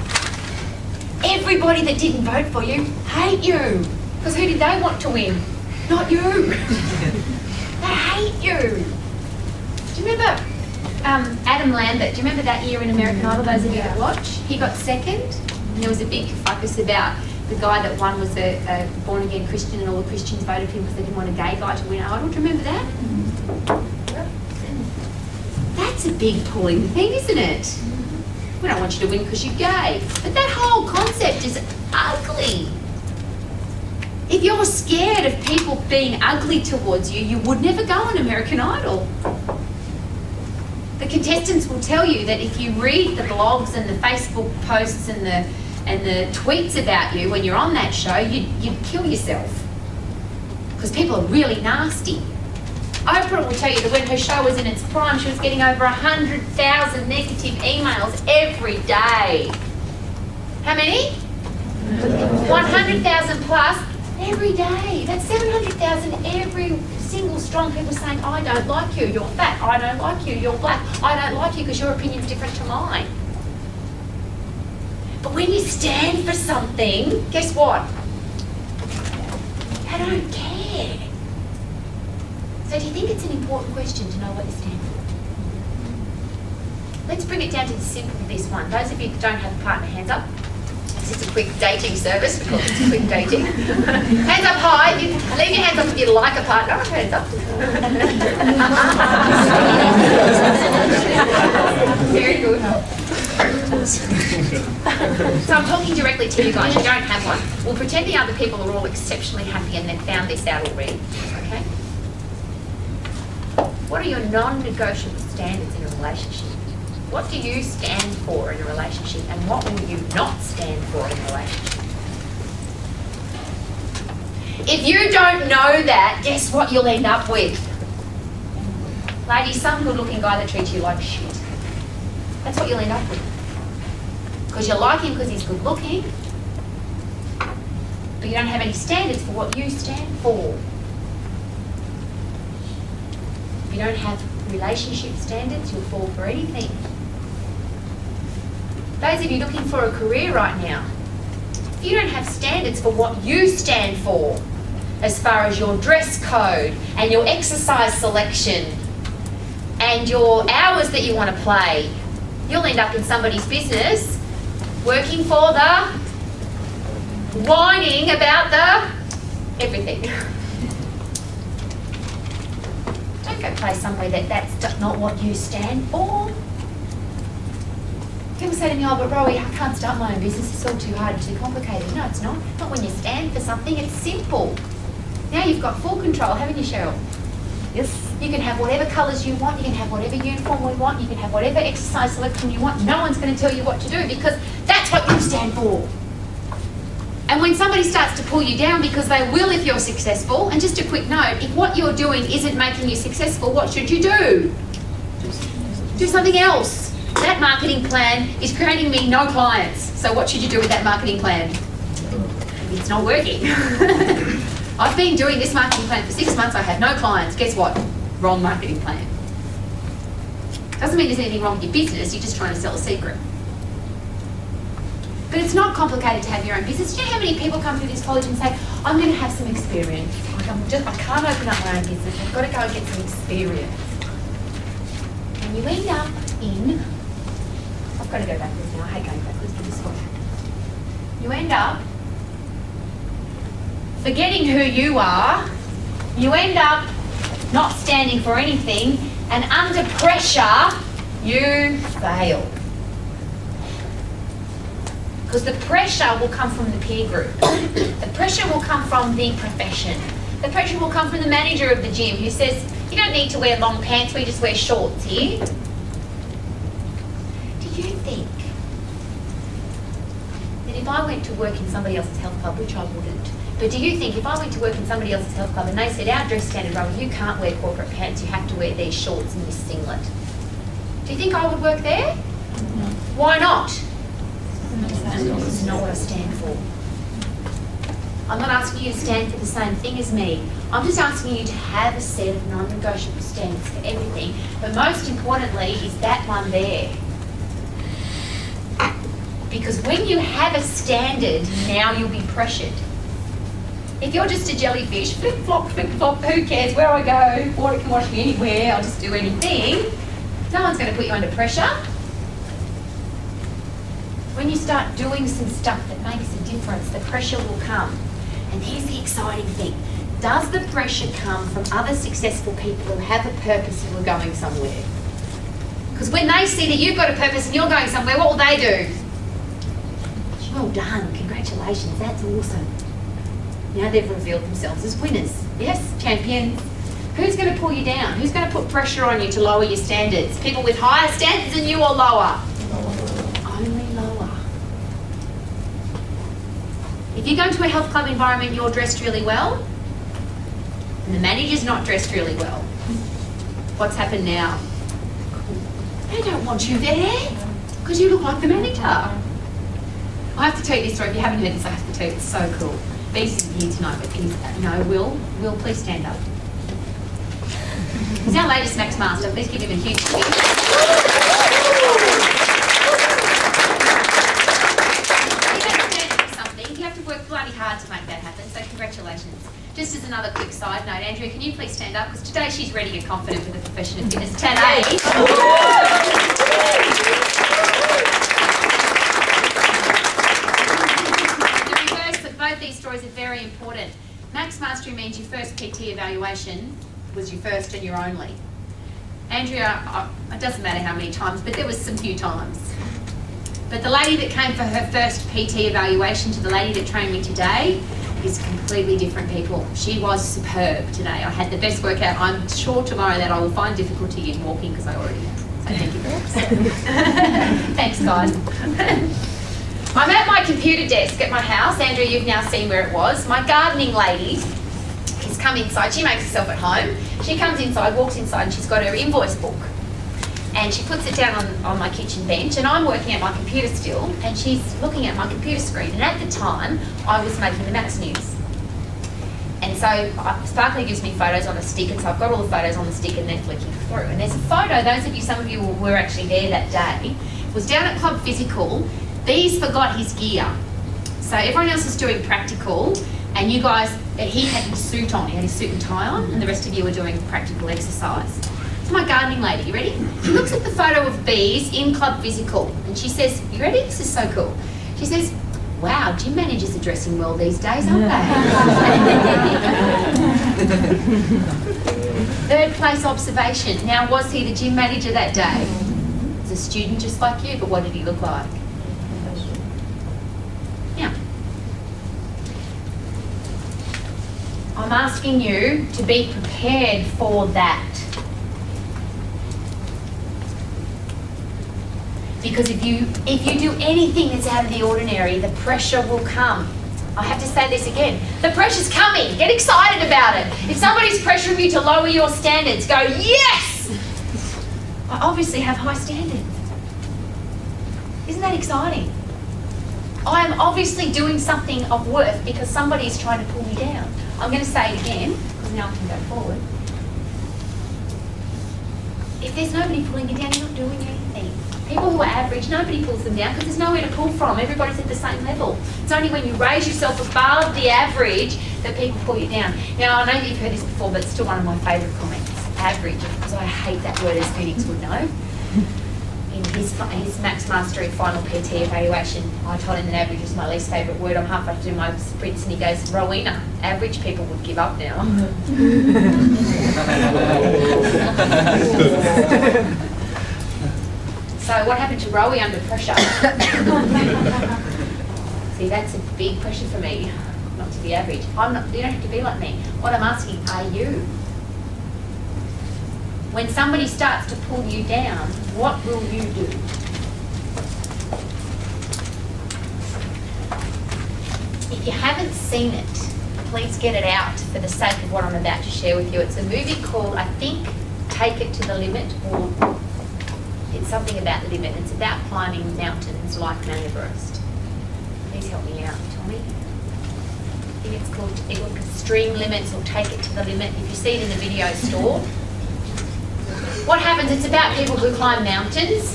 Everybody that didn't vote for you hate you. Because who did they want to win? Not you. They hate you. Do you remember Adam Lambert? Do you remember that year in American Idol, those of you that watch? He got second. And there was a big focus about the guy that won was a born-again Christian and all the Christians voted for him because they didn't want a gay guy to win Idol. Do you remember that? That's a big pulling thing, isn't it? We don't want you to win because you're gay. But that whole concept is ugly. If you're scared of people being ugly towards you, you would never go on American Idol. The contestants will tell you that if you read the blogs and the Facebook posts and the tweets about you when you're on that show, you'd kill yourself. Because people are really nasty. Oprah will tell you that when her show was in its prime, she was getting over 100,000 negative emails every day. How many? 100,000 plus every day. That's 700,000 every single strong people saying, I don't like you, you're fat, I don't like you, you're black, I don't like you because your opinion's different to mine. But when you stand for something, guess what? I don't care. So do you think it's an important question to know what you stand for? Let's bring it down to the simple of this one. Those of you that don't have a partner, hands up. This is a quick dating service. We call it quick dating. Hands up high. Leave your hands up if you like a partner. Hands up. Very good. So I'm talking directly to you guys. You don't have one. We'll pretend the other people are all exceptionally happy and they've found this out already. Okay? What are your non-negotiable standards in a relationship? What do you stand for in a relationship and what will you not stand for in a relationship? If you don't know that, guess what you'll end up with? Ladies, some good-looking guy that treats you like shit. That's what you'll end up with. Because you like him because he's good-looking, but you don't have any standards for what you stand for. If you don't have relationship standards, you'll fall for anything. Those of you looking for a career right now, if you don't have standards for what you stand for, as far as your dress code and your exercise selection and your hours that you want to play, you'll end up in somebody's business working for the, whining about the everything. Don't go play somewhere that's not what you stand for. People say to me, oh, but Rowie, I can't start my own business. It's all too hard and too complicated. No, it's not. Not when you stand for something. It's simple. Now you've got full control, haven't you, Cheryl? Yes. You can have whatever colours you want. You can have whatever uniform we want. You can have whatever exercise selection you want. No one's going to tell you what to do because that's what you stand for. And when somebody starts to pull you down, because they will if you're successful, and just a quick note, if what you're doing isn't making you successful, what should you do? Do something else. That marketing plan is creating me no clients. So what should you do with that marketing plan? It's not working. I've been doing this marketing plan for 6 months. I have no clients. Guess what? Wrong marketing plan. Doesn't mean there's anything wrong with your business. You're just trying to sell a secret. But it's not complicated to have your own business. Do you know how many people come through this college and say, I'm going to have some experience. Like I can't open up my own business. I've got to go and get some experience. And you end up in... I've got to go backwards now. I hate going backwards, but this one. You end up forgetting who you are. You end up not standing for anything, and under pressure, you fail. Because the pressure will come from the peer group. The pressure will come from the profession. The pressure will come from the manager of the gym who says, you don't need to wear long pants, we just wear shorts here. Do you think that if I went to work in somebody else's health club, which I wouldn't, but do you think if I went to work in somebody else's health club and they said, our dress standard, Rowie, you can't wear corporate pants, you have to wear these shorts and this singlet, do you think I would work there? No. Why not? Because It's not what I stand for. I'm not asking you to stand for the same thing as me. I'm just asking you to have a set of non-negotiable standards for everything. But most importantly is that one there. Because when you have a standard, now you'll be pressured. If you're just a jellyfish, flip-flop, who cares where I go? Water can wash me anywhere, I'll just do anything. No one's going to put you under pressure. When you start doing some stuff that makes a difference, the pressure will come. And here's the exciting thing. Does the pressure come from other successful people who have a purpose and are going somewhere? Because when they see that you've got a purpose and you're going somewhere, what will they do? Well done, congratulations, that's awesome. Now they've revealed themselves as winners. Yes, champions. Who's going to pull you down? Who's going to put pressure on you to lower your standards? People with higher standards than you or lower? Only lower. If you go into a health club environment, you're dressed really well, and the manager's not dressed really well. What's happened now? They don't want you there because you look like the manager. I have to tell you this story. If you haven't heard this, I have to tell you. It's so cool. Beast isn't here tonight, but he's Will, please stand up. He's our latest Max Master. Please give him a huge cheer. You have to work bloody hard to make that happen, so congratulations. Just as another quick side note, Andrea, can you please stand up? Because today she's ready and confident for the profession of fitness. Today. The reverse of both these stories are very important. Max Mastery means your first PT evaluation was your first and your only. Andrea, it doesn't matter how many times, but there was some few times. But the lady that came for her first PT evaluation to the lady that trained me today is completely different people. She was superb today. I had the best workout. I'm sure tomorrow that I will find difficulty in walking because I already have. So thank you. Thanks, guys. I'm at my computer desk at my house. Andrea, you've now seen where it was. My gardening lady has come inside. She makes herself at home. She comes inside, walks inside, and she's got her invoice book. And she puts it down on my kitchen bench, and I'm working at my computer still, and she's looking at my computer screen. And at the time, I was making the Max News. And so Sparkly gives me photos on a stick, and so I've got all the photos on the stick and then flicking through. And there's a photo, some of you were actually there that day, was down at Club Physical. Bees forgot his gear. So everyone else was doing practical, and you guys, he had his suit on, he had his suit and tie on, and the rest of you were doing practical exercise. My gardening lady, you ready? She looks at the photo of bees in Club Physical and she says, you ready? This is so cool. She says, wow, gym managers are dressing well these days, aren't they? Third place observation. Now, was he the gym manager that day? He was a student just like you, but what did he look like? Now, I'm asking you to be prepared for that. Because if you do anything that's out of the ordinary, the pressure will come. I have to say this again. The pressure's coming. Get excited about it. If somebody's pressuring you to lower your standards, go, yes! I obviously have high standards. Isn't that exciting? I am obviously doing something of worth because somebody's trying to pull me down. I'm going to say it again, because now I can go forward. If there's nobody pulling you down, you're not doing anything. People who are average, nobody pulls them down because there's nowhere to pull from. Everybody's at the same level. It's only when you raise yourself above the average that people pull you down. Now, I know that you've heard this before, but it's still one of my favourite comments. Average, because I hate that word, as Phoenix would know. In his Max Mastery final PT evaluation, I told him that average was my least favourite word. I'm halfway to do my sprints and he goes, Rowena, average people would give up now. So what happened to Rowie under pressure? See, that's a big pressure for me. not to the average. I'm not. You don't have to be like me. What I'm asking, are you? When somebody starts to pull you down, what will you do? If you haven't seen it, please get it out for the sake of what I'm about to share with you. It's a movie called, I think, Take It to the Limit, or it's something about the limit. It's about climbing mountains like Mount Everest. Please help me out, Tommy. I think it's called Extreme Limits or Take It to the Limit. If you see it in the video store. What happens, it's about people who climb mountains.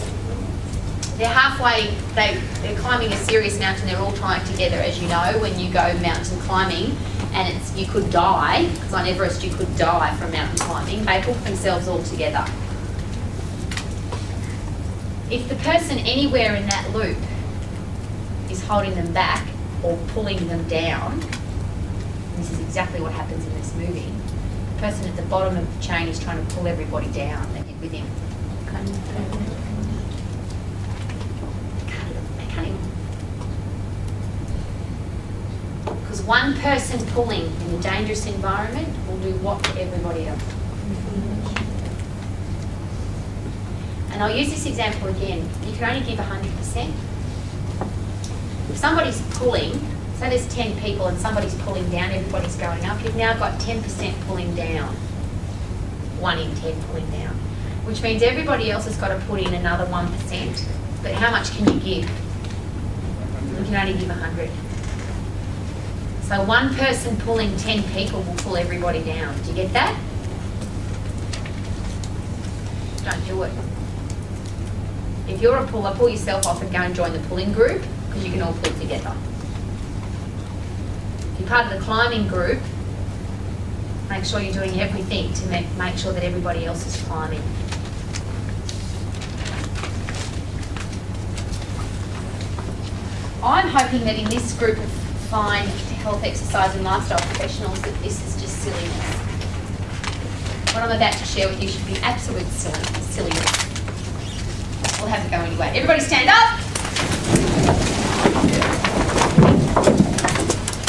They're halfway, they're climbing a serious mountain, they're all tied together, as you know, when you go mountain climbing, and you could die, because on Everest you could die from mountain climbing. They hook themselves all together. If the person anywhere in that loop is holding them back or pulling them down, this is exactly what happens in this movie. The person at the bottom of the chain is trying to pull everybody down with him. I can't even. Because one person pulling in a dangerous environment will do what to everybody else? And I'll use this example again. You can only give 100%. If somebody's pulling, say there's 10 people and somebody's pulling down, everybody's going up, you've now got 10% pulling down. 1 in 10 pulling down. Which means everybody else has got to put in another 1%. But how much can you give? You can only give 100. So one person pulling 10 people will pull everybody down. Do you get that? Don't do it. If you're a puller, pull yourself off and go and join the pulling group, because you can all pull together. If you're part of the climbing group, make sure you're doing everything to make sure that everybody else is climbing. I'm hoping that in this group of fine health, exercise and lifestyle professionals that this is just silliness. What I'm about to share with you should be absolute silliness. We'll have to go anyway. Everybody stand up.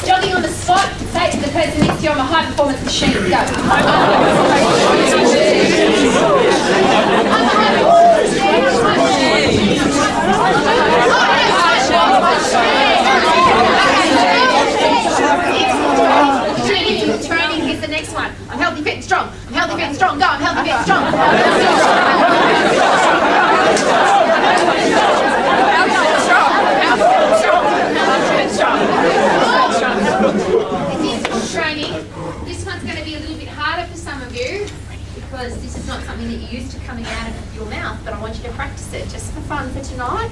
Jogging on the spot, say to the person next to you, I'm a high performance machine. Go. I'm a high Training, here's the next one. I'm healthy, fit and strong. I'm healthy, fit and strong. Go, I'm healthy, fit and strong. Training. This one's going to be a little bit harder for some of you because this is not something that you're used to coming out of your mouth, but I want you to practice it just for fun for tonight.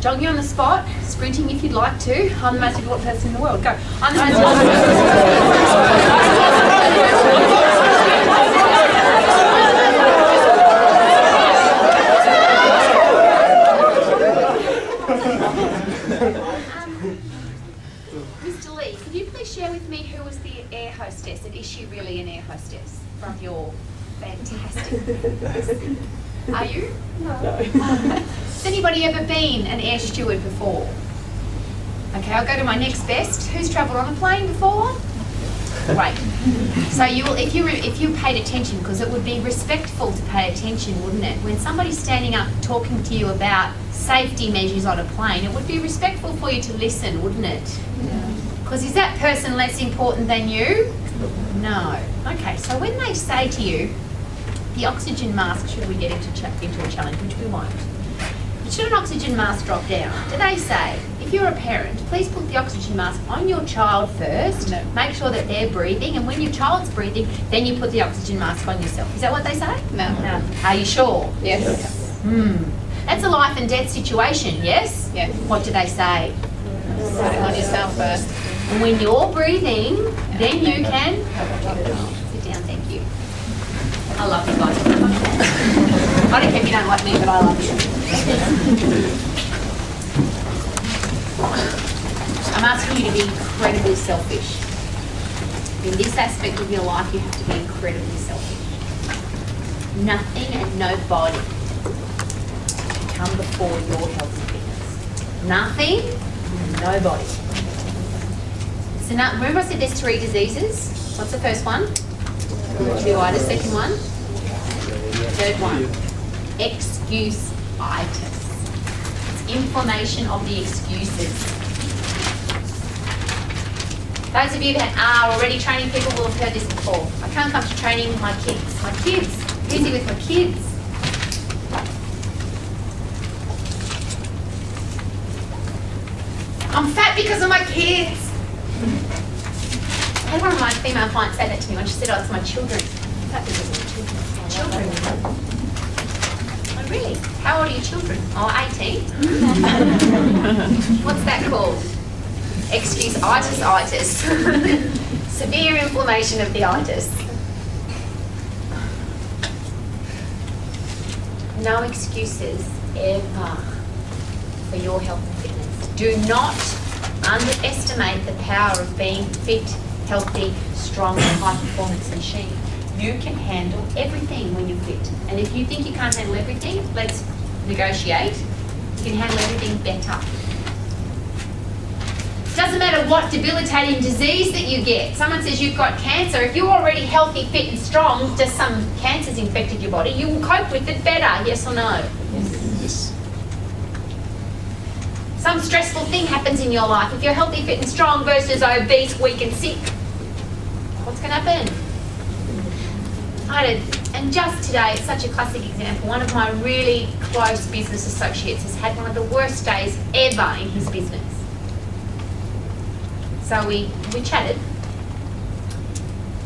Jogging on the spot, sprinting if you'd like to. I'm the most important person in the world. Go. I'm the most important Mr. Lee, could you please share with me who was the air hostess, and is she really an air hostess from your fantastic... Are you? No. Has anybody ever been an air steward before? Okay, I'll go to my next best. Who's travelled on a plane before? Great. So if you paid attention, because it would be respectful to pay attention, wouldn't it? When somebody's standing up talking to you about safety measures on a plane, it would be respectful for you to listen, wouldn't it? Because is that person less important than you? No. Okay, so when they say to you, the oxygen mask, should we get into a challenge, which we won't. Should an oxygen mask drop down? Do they say, if you're a parent, please put the oxygen mask on your child first, make sure that they're breathing, and when your child's breathing, then you put the oxygen mask on yourself. Is that what they say? No. Are you sure? Yes. That's a life and death situation, yes? Yes. What do they say? Put it on yourself first. And when you're breathing, then you can sit down, thank you. I love you guys. I don't care if you don't like me, but I love you. I'm asking you to be incredibly selfish. In this aspect of your life, you have to be incredibly selfish. Nothing and nobody can come before your health and fitness. Nothing and nobody. So now, remember I said there's 3 diseases? What's the first one? Conjunctivitis. Second one? Third one? Excuse-itis. It's inflammation of the excuses. Those of you that are already training people will have heard this before. I can't come to training with my kids. My kids. Busy with my kids. I'm fat because of my kids. I had one of my female clients say that to me when she said, oh, it's my children. I'm fat because of my children. Children. Oh, really? How old are your children? Oh, 18. What's that called? Excuse-itis. Severe inflammation of the itis. No excuses ever for your health and fitness. Do not underestimate the power of being fit, healthy, strong, high-performance machine. You can handle everything when you're fit. And if you think you can't handle everything, let's negotiate. You can handle everything better. Doesn't matter what debilitating disease that you get. Someone says you've got cancer. If you're already healthy, fit and strong, just some cancer's infected your body, you will cope with it better, yes or no? Yes. Some stressful thing happens in your life. If you're healthy, fit and strong versus obese, weak and sick, what's going to happen? And just today, it's such a classic example. One of my really close business associates has had one of the worst days ever in his business. So we chatted,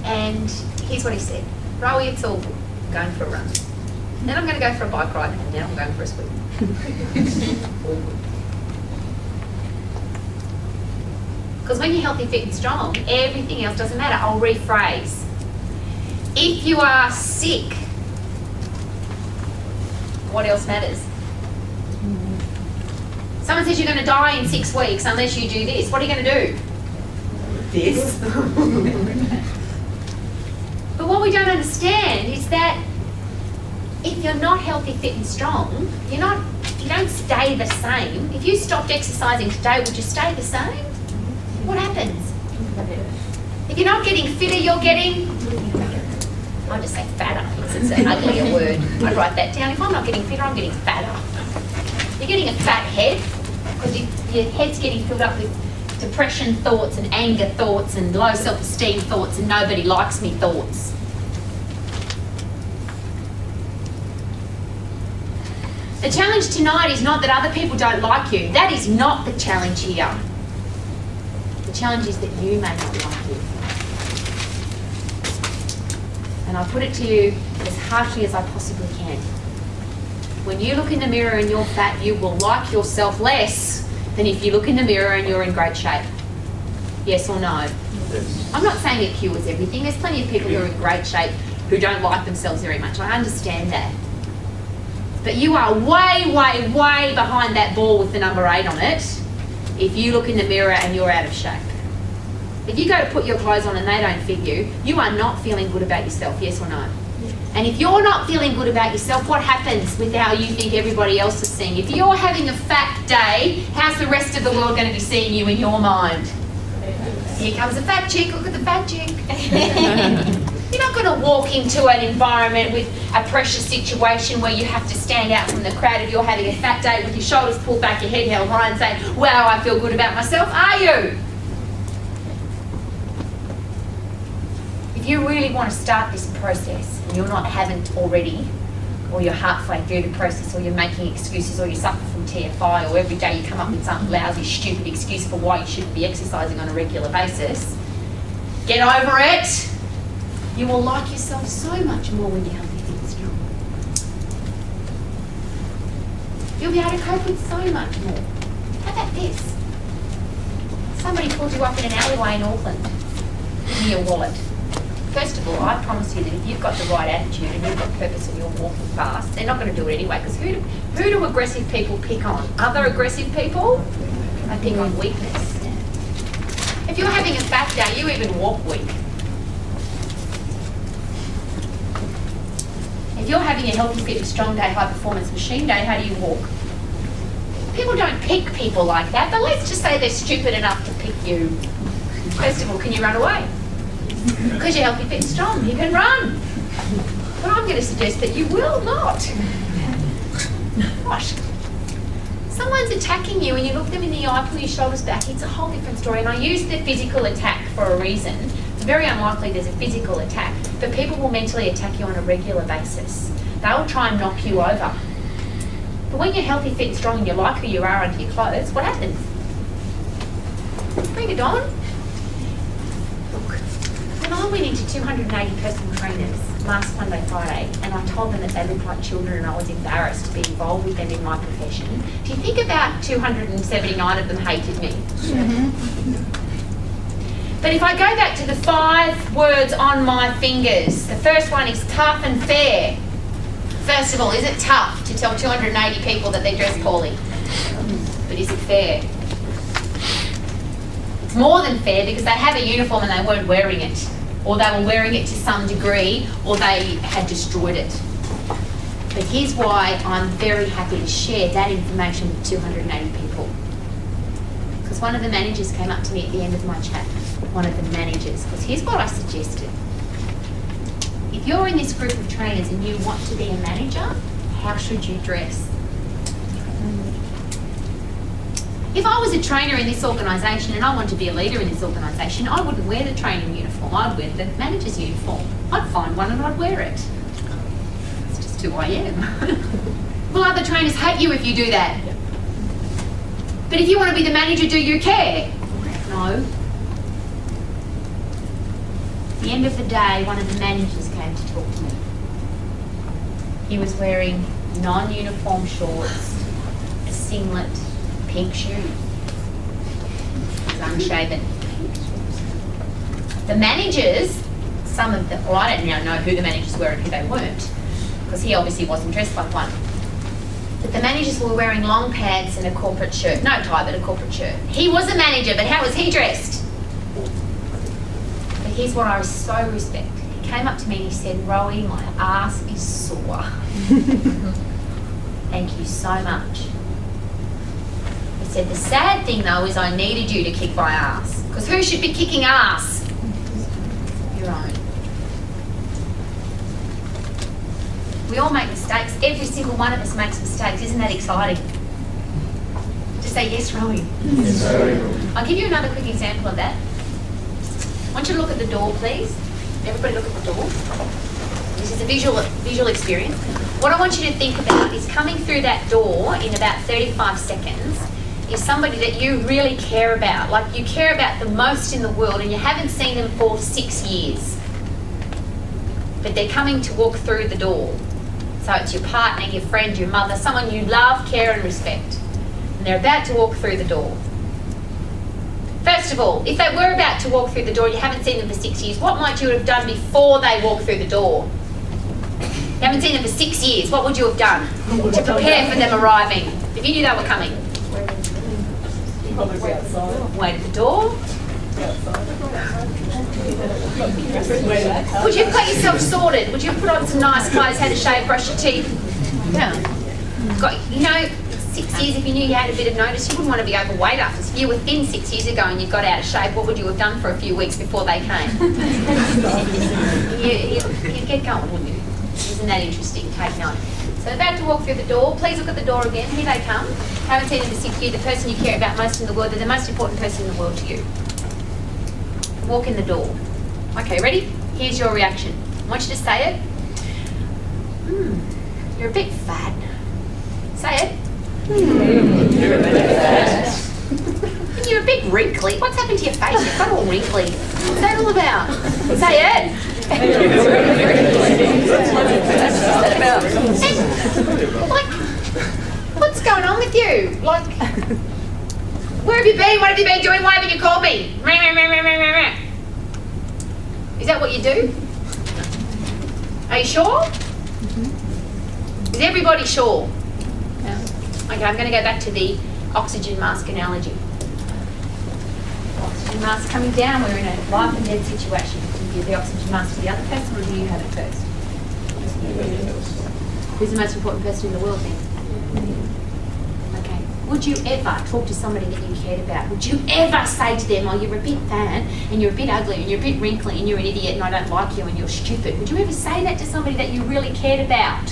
and here's what he said. Rowie, it's all good. I'm going for a run. Then I'm going to go for a bike ride, and then I'm going for a swim. All good. Because when you're healthy, fit and strong, everything else doesn't matter. I'll rephrase. If you are sick, what else matters? Someone says you're going to die in 6 weeks unless you do this. What are you going to do? This. But what we don't understand is that if you're not healthy, fit and strong, you don't stay the same. If you stopped exercising today, would you stay the same? What happens? If you're not getting fitter, you're getting, I'll just say fatter because it's an uglier word. I'd write that down. If I'm not getting fitter, I'm getting fatter. You're getting a fat head because your head's getting filled up with depression thoughts and anger thoughts and low self-esteem thoughts and nobody likes me thoughts. The challenge tonight is not that other people don't like you. That is not the challenge here. The challenge is that you may not like you. And I put it to you as harshly as I possibly can. When you look in the mirror and you're fat, you will like yourself less than if you look in the mirror and you're in great shape. Yes or no? Yes. I'm not saying it cures everything. There's plenty of people who are in great shape who don't like themselves very much. I understand that. But you are way, way, way behind that ball with the number 8 on it if you look in the mirror and you're out of shape. If you go to put your clothes on and they don't fit you, you are not feeling good about yourself, yes or no? And if you're not feeling good about yourself, what happens with how you think everybody else is seeing you? If you're having a fat day, how's the rest of the world going to be seeing you in your mind? Here comes a fat chick, look at the fat chick. You're not going to walk into an environment with a pressure situation where you have to stand out from the crowd if you're having a fat day with your shoulders pulled back, your head held high and say, wow, I feel good about myself, are you? If you really want to start this process and you're not haven't already, or you're halfway through the process, or you're making excuses, or you suffer from TFI, or every day you come up with some lousy, stupid excuse for why you shouldn't be exercising on a regular basis, get over it. You will like yourself so much more when you're healthy, fit and strong. You'll be able to cope with so much more. How about this? Somebody pulled you up in an alleyway in Auckland. Give me your wallet. First of all, I promise you that if you've got the right attitude and you've got purpose and you're walking fast, they're not going to do it anyway, because who do aggressive people pick on? Other aggressive people? They pick on weakness. If you're having a fat day, you even walk weak. If you're having a healthy, fit and strong day, high performance machine day, how do you walk? People don't pick people like that, but let's just say they're stupid enough to pick you. First of all, can you run away? Because you're healthy, fit and strong, you can run. But I'm going to suggest that you will not. Gosh. Someone's attacking you and you look them in the eye, pull your shoulders back, it's a whole different story. And I use the physical attack for a reason. It's very unlikely there's a physical attack, but people will mentally attack you on a regular basis. They'll try and knock you over. But when you're healthy, fit and strong and you like who you are under your clothes, what happens? Bring it on. Look, when I went into 280 personal trainers last Monday, Friday, and I told them that they looked like children and I was embarrassed to be involved with them in my profession, do you think about 279 of them hated me? Mm-hmm. But if I go back to the 5 words on my fingers, the first one is tough and fair. First of all, is it tough to tell 280 people that they're dressed poorly? But is it fair? It's more than fair because they have a uniform and they weren't wearing it, or they were wearing it to some degree, or they had destroyed it. But here's why I'm very happy to share that information with 280 people. Because one of the managers came up to me at the end of my chat, one of the managers, because here's what I suggested. If you're in this group of trainers and you want to be a manager, how should you dress? If I was a trainer in this organisation and I wanted to be a leader in this organisation, I wouldn't wear the training uniform, I'd wear the manager's uniform. I'd find one and I'd wear it. It's just who I am. Will other trainers hate you if you do that? But if you want to be the manager, do you care? No. At the end of the day, one of the managers came to talk to me. He was wearing non-uniform shorts, a singlet, pink shoes. He was unshaven. The managers, some of them, well, I don't now know who the managers were and who they weren't, because he obviously wasn't dressed like one. But the managers were wearing long pants and a corporate shirt. No tie, but a corporate shirt. He was a manager, but how was he dressed? But here's what I so respect. He came up to me and he said, Rowie, my ass is sore. Thank you so much. He said, the sad thing though is I needed you to kick my ass. Because who should be kicking ass? Your own. We all make mistakes. Every single one of us makes mistakes. Isn't that exciting? Just say yes, Rowie. Yes, I'll give you another quick example of that. I want you to look at the door, please. Everybody look at the door. This is a visual experience. What I want you to think about is coming through that door in about 35 seconds is somebody that you really care about, like you care about the most in the world and you haven't seen them for 6 years. But they're coming to walk through the door. So it's your partner, your friend, your mother, someone you love, care and respect. And they're about to walk through the door. First of all, if they were about to walk through the door, you haven't seen them for 6 years, what might you have done before they walk through the door? You haven't seen them for 6 years, what would you have done to prepare for them arriving? If you knew they were coming. Wait at the door. Would you have got yourself sorted? Would you have put on some nice clothes, had a shave, brushed your teeth? Yeah. Got, 6 years, if you knew you had a bit of notice, you wouldn't want to be overweight after. If you were thin 6 years ago and you got out of shape, what would you have done for a few weeks before they came? You'd get going, wouldn't you? Isn't that interesting? Take note. So about to walk through the door. Please look at the door again. Here they come. Haven't seen them for 6 years. The person you care about most in the world. They're the most important person in the world to you. Walk in the door. Okay, ready? Here's your reaction. I want you to say it. You're a bit fat. Say it. You're a bit fat. You're a bit wrinkly. What's happened to your face? You've got all wrinkly. What's that all about? Say it. Like, what's going on with you? Like, where have you been? What have you been doing? Why haven't you called me? Is that what you do? Are you sure? Is everybody sure? Yeah. Okay, I'm going to go back to the oxygen mask analogy. Oxygen mask coming down, we're in a life and death situation. Do you give the oxygen mask to the other person or do you have it first? Who's the most important person in the world then? Okay. Would you ever talk to somebody that you cared about? Would you ever say to them, oh, you're a bit fat and you're a bit ugly and you're a bit wrinkly and you're an idiot and I don't like you and you're stupid? Would you ever say that to somebody that you really cared about?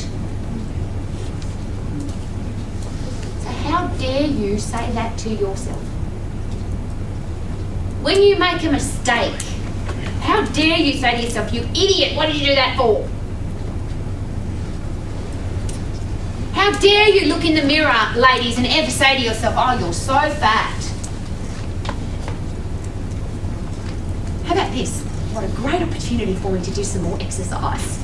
So how dare you say that to yourself? When you make a mistake, how dare you say to yourself, you idiot, what did you do that for? How dare you look in the mirror, ladies, and ever say to yourself, oh, you're so fat. How about this? What a great opportunity for me to do some more exercise.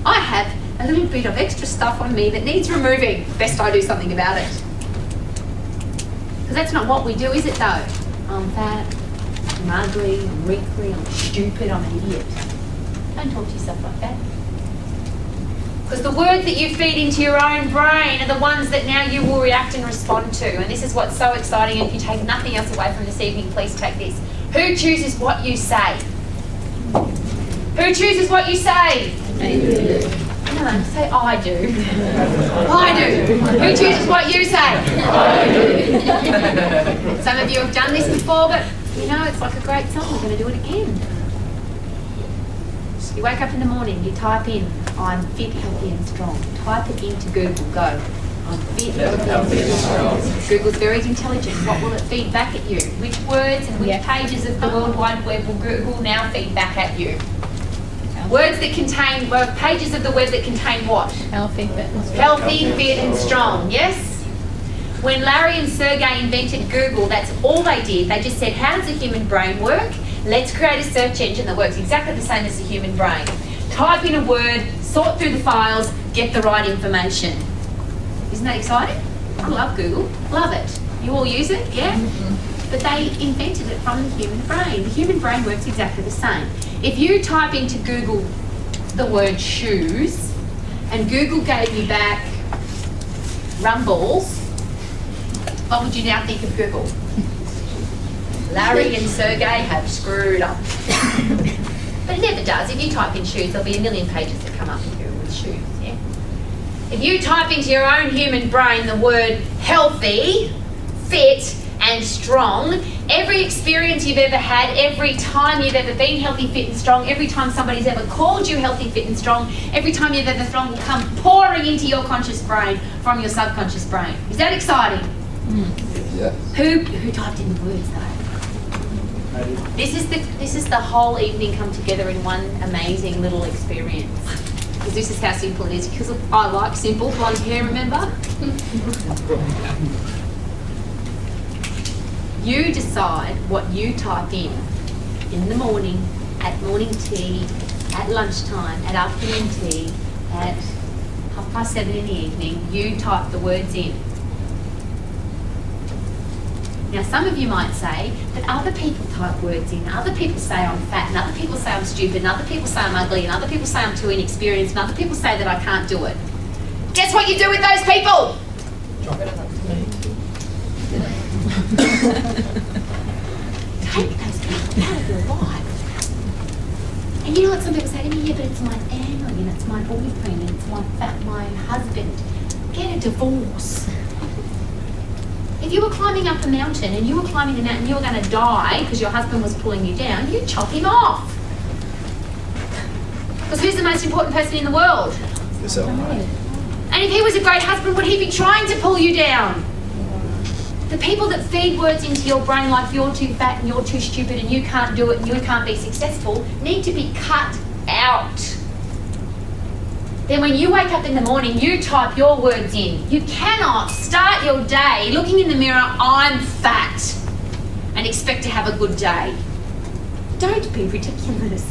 I have a little bit of extra stuff on me that needs removing. Best I do something about it. Because that's not what we do, is it though? I'm fat, I'm ugly, I'm wrinkly, I'm stupid, I'm an idiot. Don't talk to yourself like that. Because the words that you feed into your own brain are the ones that now you will react and respond to. And this is what's so exciting. And if you take nothing else away from this evening, please take this. Who chooses what you say? Who chooses what you say? No, say I do. I do. Who chooses what you say? I do. Some of you have done this before, but you know, it's like a great song. We're going to do it again. You wake up in the morning, you type in, I'm fit, healthy and strong. Type it into Google, go. I'm fit, healthy and strong. Google's very intelligent. What will it feed back at you? Which words and which pages of the World Wide Web will Google now feed back at you? Words that contain, pages of the web that contain what? Healthy, fit and strong. Healthy, fit and strong, yes? When Larry and Sergey invented Google, that's all they did. They just said, how does the human brain work? Let's create a search engine that works exactly the same as the human brain. Type in a word, sort through the files, get the right information. Isn't that exciting? I love Google. Love it. You all use it, yeah? But they invented it from the human brain. The human brain works exactly the same. If you type into Google the word shoes and Google gave you back rumbles, what would you now think of Google? Larry and Sergey have screwed up. But it never does. If you type in shoes, there'll be a million pages that come up in Google with shoes, yeah? If you type into your own human brain the word healthy, fit, and strong, every experience you've ever had, every time you've ever been healthy, fit, and strong, every time somebody's ever called you healthy, fit, and strong, every time you've ever strong will come pouring into your conscious brain from your subconscious brain. Is that exciting? Yes. Who typed in the words though? This is the whole evening come together in one amazing little experience. Because this is how simple it is. Because I like simple blonde hair, remember? You decide what you type in the morning, at morning tea, at lunchtime, at afternoon tea, at 7:30 in the evening. You type the words in. Now, some of you might say that other people type words in. Other people say I'm fat, and other people say I'm stupid, and other people say I'm ugly, and other people say I'm too inexperienced, and other people say that I can't do it. Guess what you do with those people? Take those people out of your life. And you know what some people say to me? Yeah, but it's my family, and it's my boyfriend, and it's my husband. Get a divorce. If you were climbing up a mountain and you were climbing the mountain, you were going to die because your husband was pulling you down, you'd chop him off. Because who's the most important person in the world? Yourself. And if he was a great husband, would he be trying to pull you down? The people that feed words into your brain like you're too fat and you're too stupid and you can't do it and you can't be successful need to be cut out. Then when you wake up in the morning, you type your words in. You cannot start your day looking in the mirror, I'm fat, and expect to have a good day. Don't be ridiculous.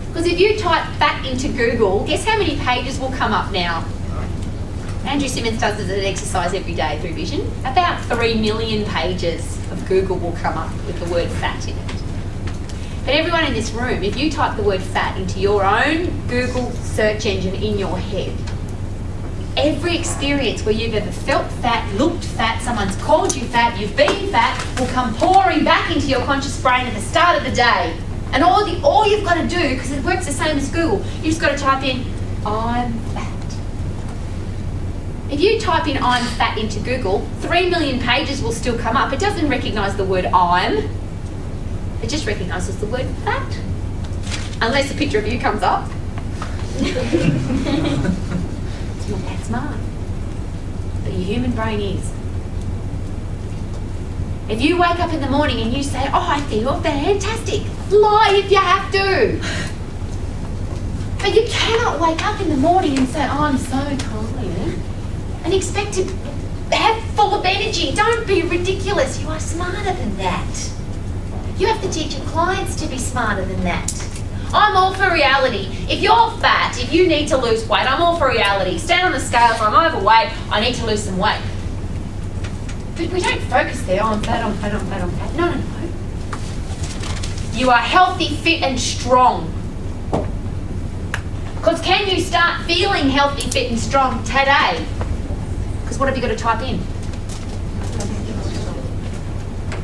Because if you type fat into Google, guess how many pages will come up now? Andrew Simmons does this as an exercise every day through Vision. About 3 million pages of Google will come up with the word fat in it. But everyone in this room, if you type the word fat into your own Google search engine in your head, every experience where you've ever felt fat, looked fat, someone's called you fat, you've been fat, will come pouring back into your conscious brain at the start of the day. And all you've got to do, because it works the same as Google, you've just got to type in, I'm fat. If you type in I'm fat into Google, 3 million pages will still come up. It doesn't recognise the word I'm. It just recognises the word fat. Unless a picture of you comes up. It's not that smart. But your human brain is. If you wake up in the morning and you say, oh, I feel fantastic, lie if you have to. But you cannot wake up in the morning and say, oh, I'm so tired, and expect to have full of energy. Don't be ridiculous. You are smarter than that. You have to teach your clients to be smarter than that. I'm all for reality. If you're fat, if you need to lose weight, I'm all for reality. Stand on the scales, I'm overweight, I need to lose some weight. But we don't focus there, oh, I'm fat, I'm fat, I'm fat, I'm fat. No, no, no. You are healthy, fit and strong. Because can you start feeling healthy, fit and strong today? Because what have you got to type in?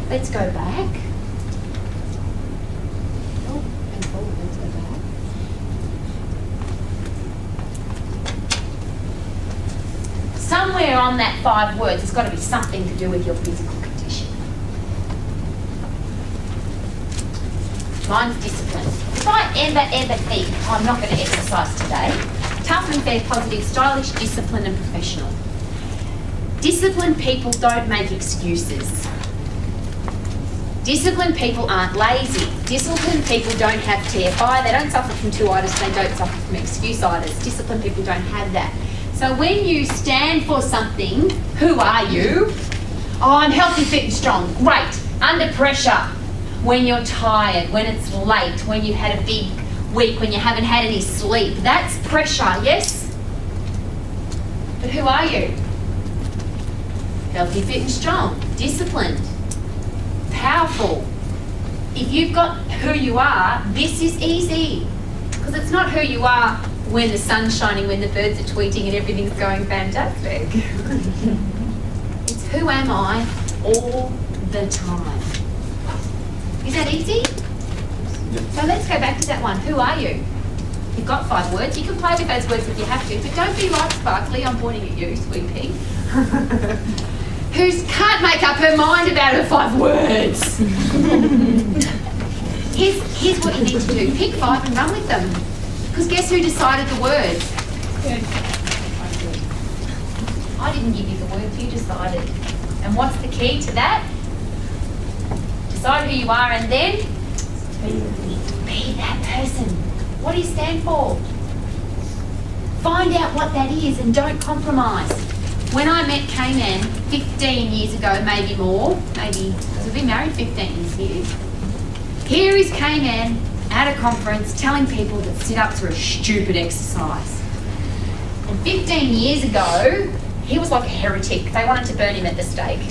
Let's go back. Somewhere on that 5 words, there's got to be something to do with your physical condition. Mine's discipline. If I ever think I'm not going to exercise today, tough and fair, positive, stylish, disciplined and professional. Disciplined people don't make excuses. Disciplined people aren't lazy. Disciplined people don't have TFI. They don't suffer from two-itis. They don't suffer from excuse-itis. Disciplined people don't have that. So when you stand for something, who are you? Oh, I'm healthy, fit and strong. Great. Under pressure. When you're tired, when it's late, when you've had a big week, when you haven't had any sleep. That's pressure, yes? But who are you? Healthy, fit and strong. Disciplined. Powerful. If you've got who you are, this is easy. Because it's not who you are when the sun's shining, when the birds are tweeting and everything's going fantastic. It's who am I all the time. Is that easy? Yep. So let's go back to that one. Who are you? You've got 5 words. You can play with those words if you have to, but don't be like Sparkly. I'm pointing at you, sweet pea. Who can't make up her mind about her 5 words. Here's what you need to do. Pick 5 and run with them. Because guess who decided the words? I didn't give you the words, you decided. And what's the key to that? Decide who you are and then be that person. What do you stand for? Find out what that is and don't compromise. When I met K-Man 15 years ago, maybe more, maybe, because we've been married 15 years. Here is K-Man at a conference telling people that sit-ups are a stupid exercise. And 15 years ago, he was like a heretic. They wanted to burn him at the stake.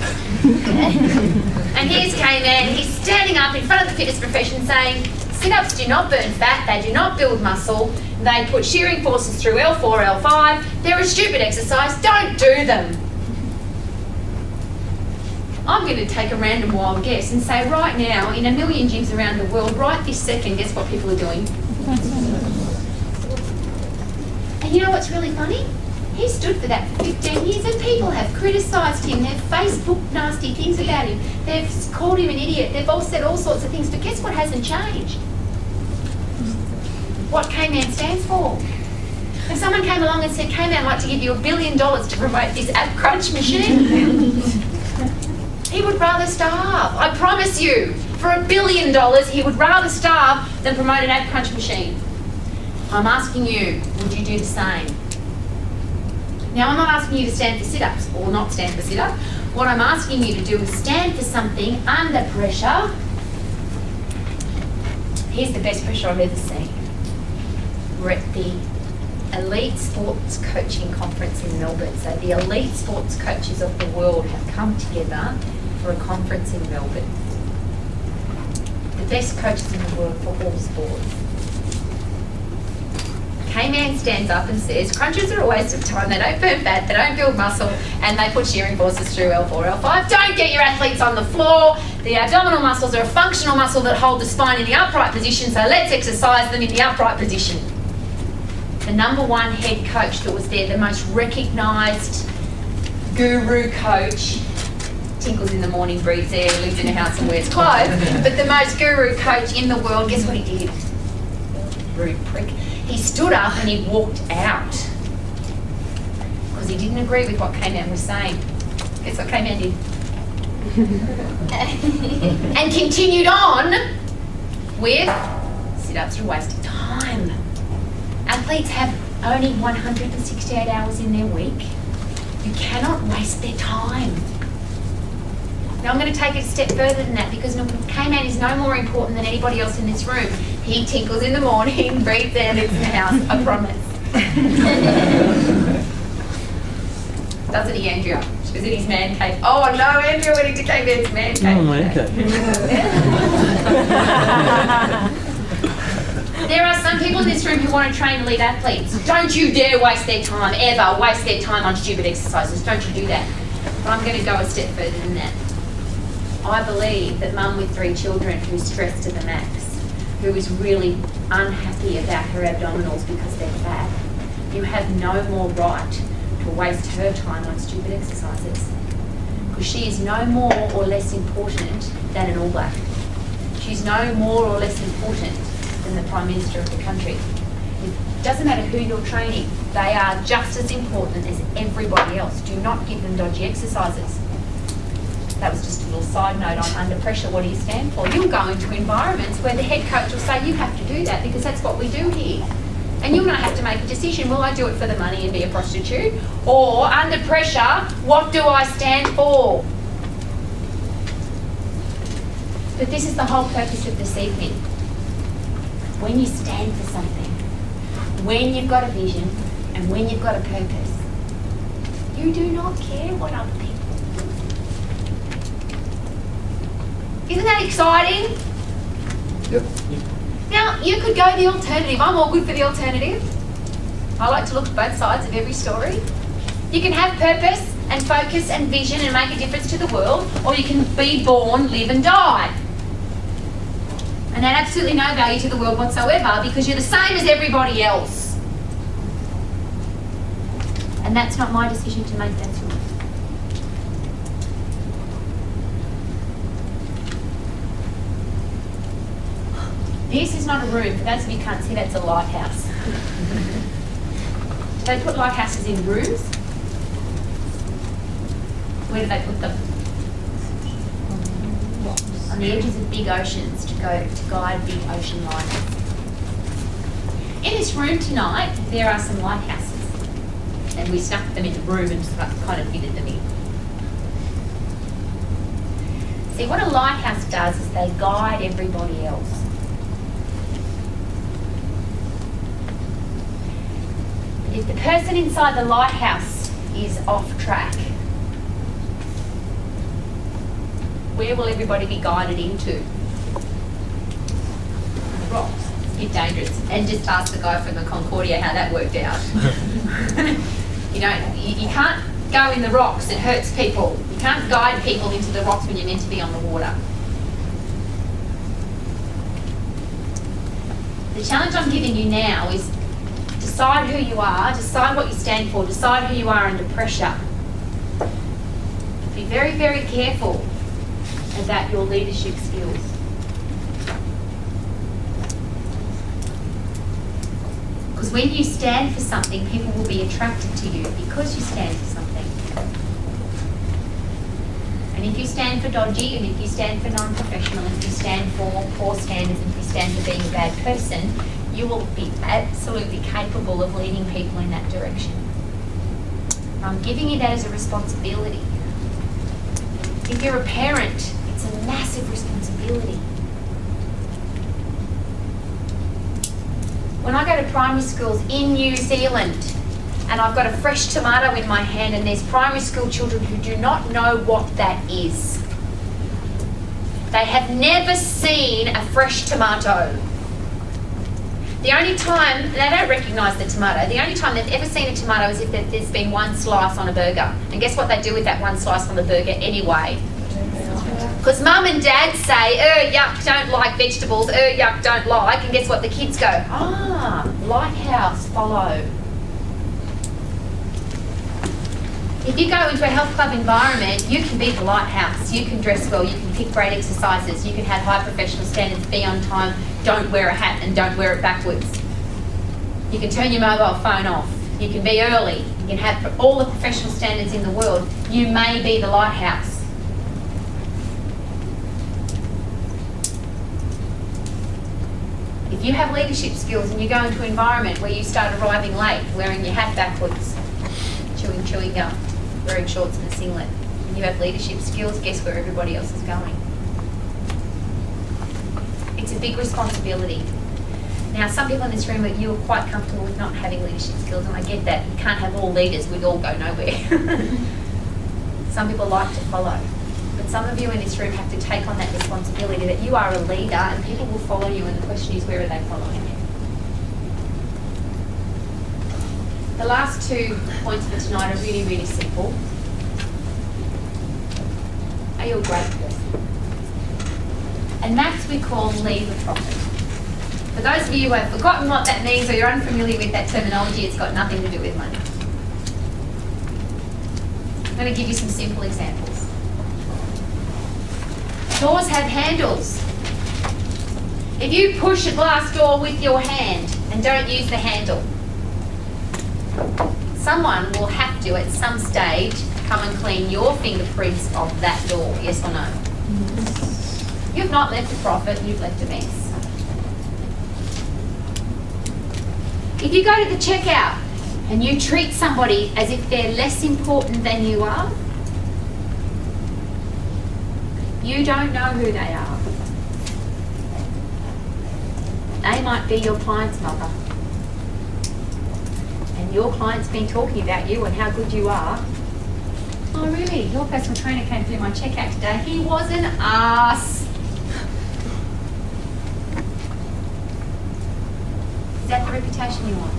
And here's K-Man, he's standing up in front of the fitness profession saying, sit-ups do not burn fat, they do not build muscle, they put shearing forces through L4, L5, they're a stupid exercise, don't do them. I'm going to take a random wild guess and say right now, in a million gyms around the world, right this second, guess what people are doing? And you know what's really funny? He stood for that for 15 years and people have criticised him, they've Facebooked nasty things about him, they've called him an idiot, they've all said all sorts of things, but guess what hasn't changed? What K-Man stands for. If someone came along and said, K-Man, I'd like to give you $1 billion to promote this ab crunch machine, he would rather starve. I promise you, for $1 billion, he would rather starve than promote an ab crunch machine. I'm asking you, would you do the same? Now, I'm not asking you to stand for sit-ups or not stand for sit-up. What I'm asking you to do is stand for something under pressure. Here's the best pressure I've ever seen. We're at the Elite Sports Coaching Conference in Melbourne. So the elite sports coaches of the world have come together for a conference in Melbourne. The best coaches in the world for all sports. K-Man stands up and says, crunches are a waste of time, they don't burn fat, they don't build muscle, and they put shearing forces through L4, L5. Don't get your athletes on the floor. The abdominal muscles are a functional muscle that hold the spine in the upright position, so let's exercise them in the upright position. The #1 head coach that was there, the most recognised guru coach, tinkles in the morning, breathes air, lives in a house and wears clothes, but the most guru coach in the world, guess what he did? Rude prick. He stood up and he walked out because he didn't agree with what K-Man was saying. Guess what K-Man did? And continued on with sit-ups are a waste of time. Athletes have only 168 hours in their week. You cannot waste their time. Now I'm going to take it a step further than that because K-Man is no more important than anybody else in this room. He tinkles in the morning, breathes air, lives in the house, I promise. Doesn't he, Andrea? She was in his man cave. Oh no, Andrea went into K-Man's man cave. Oh, man cave. There are some people in this room who want to train elite athletes. Don't you dare waste their time, ever waste their time on stupid exercises. Don't you do that. But I'm going to go a step further than that. I believe that mum with 3 children who's stressed to the max, who is really unhappy about her abdominals because they're fat, you have no more right to waste her time on stupid exercises. Because she is no more or less important than an All Black. She's no more or less important than the Prime Minister of the country. It doesn't matter who you're training, they are just as important as everybody else. Do not give them dodgy exercises. That was just a little side note on under pressure. What do you stand for? You'll go into environments where the head coach will say you have to do that because that's what we do here. And you'll not have to make a decision, will I do it for the money and be a prostitute? Or under pressure, what do I stand for? But this is the whole purpose of this evening. When you stand for something, when you've got a vision and when you've got a purpose, you do not care what other people do. Isn't that exciting? Yep. Now, you could go the alternative. I'm all good for the alternative. I like to look at both sides of every story. You can have purpose and focus and vision and make a difference to the world, or you can be born, live and die. And add absolutely no value to the world whatsoever because you're the same as everybody else. And that's not my decision to make, that's yours. This is not a room. For those of you who can't see, that's a lighthouse. Do they put lighthouses in rooms? Where do they put them? On the edges of big oceans to guide big ocean liners. In this room tonight, there are some lighthouses. And we stuck them in the room and kind of fitted them in. See, what a lighthouse does is they guide everybody else. If the person inside the lighthouse is off track, where will everybody be guided into? The rocks. It's a bit dangerous. And just ask the guy from the Concordia how that worked out. You know, you can't go in the rocks, it hurts people. You can't guide people into the rocks when you're meant to be on the water. The challenge I'm giving you now is decide who you are, decide what you stand for, decide who you are under pressure. Be very, very careful about your leadership skills. Because when you stand for something, people will be attracted to you because you stand for something. And if you stand for dodgy, and if you stand for non-professional, and if you stand for poor standards, and if you stand for being a bad person, you will be absolutely capable of leading people in that direction. I'm giving you that as a responsibility. If you're a parent, it's a massive responsibility. When I go to primary schools in New Zealand and I've got a fresh tomato in my hand and there's primary school children who do not know what that is. They have never seen a fresh tomato. The only time, they don't recognise the tomato, the only time they've ever seen a tomato is if there's been one slice on a burger. And guess what they do with that one slice on the burger anyway? Because mum and dad say, yuck, don't like vegetables, yuck, don't like. And guess what? The kids go, lighthouse, follow. If you go into a health club environment, you can be the lighthouse, you can dress well, you can pick great exercises, you can have high professional standards, be on time, don't wear a hat and don't wear it backwards. You can turn your mobile phone off, you can be early, you can have all the professional standards in the world. You may be the lighthouse. If you have leadership skills and you go into an environment where you start arriving late, wearing your hat backwards, chewing gum, wearing shorts and a singlet, and you have leadership skills, guess where everybody else is going? It's a big responsibility. Now, some people in this room, you are quite comfortable with not having leadership skills, and I get that. You can't have all leaders, we'd all go nowhere. Some people like to follow. But some of you in this room have to take on that responsibility that you are a leader and people will follow you, and the question is, where are they following you? The last 2 points for tonight are really, really simple. Are you a great person? And maths we call leave a profit. For those of you who have forgotten what that means or you're unfamiliar with that terminology, it's got nothing to do with money. I'm going to give you some simple examples. Doors have handles. If you push a glass door with your hand and don't use the handle, someone will have to, at some stage, come and clean your fingerprints of that door, yes or no? You've not left a profit, you've left a mess. If you go to the checkout and you treat somebody as if they're less important than you are, you don't know who they are. They might be your client's mother. And your client's been talking about you and how good you are. Oh really? Your personal trainer came through my checkout today. He was an ass. Is that the reputation you want?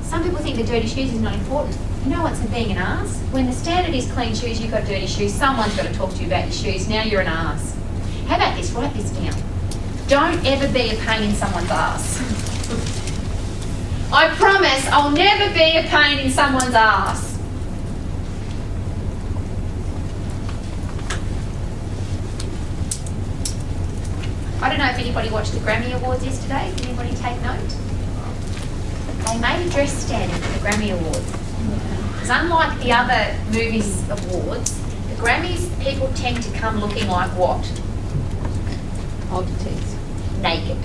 Some people think that dirty shoes is not important. You know what's being an ass? When the standard is clean shoes, you've got dirty shoes, someone's got to talk to you about your shoes, now you're an ass. How about this? Write this down. Don't ever be a pain in someone's ass. I promise I'll never be a pain in someone's ass. I don't know if anybody watched the Grammy Awards yesterday. Did anybody take note? They made a dress standard for the Grammy Awards. Because unlike the other movies awards, the Grammys, people tend to come looking like what? Oddities. Naked.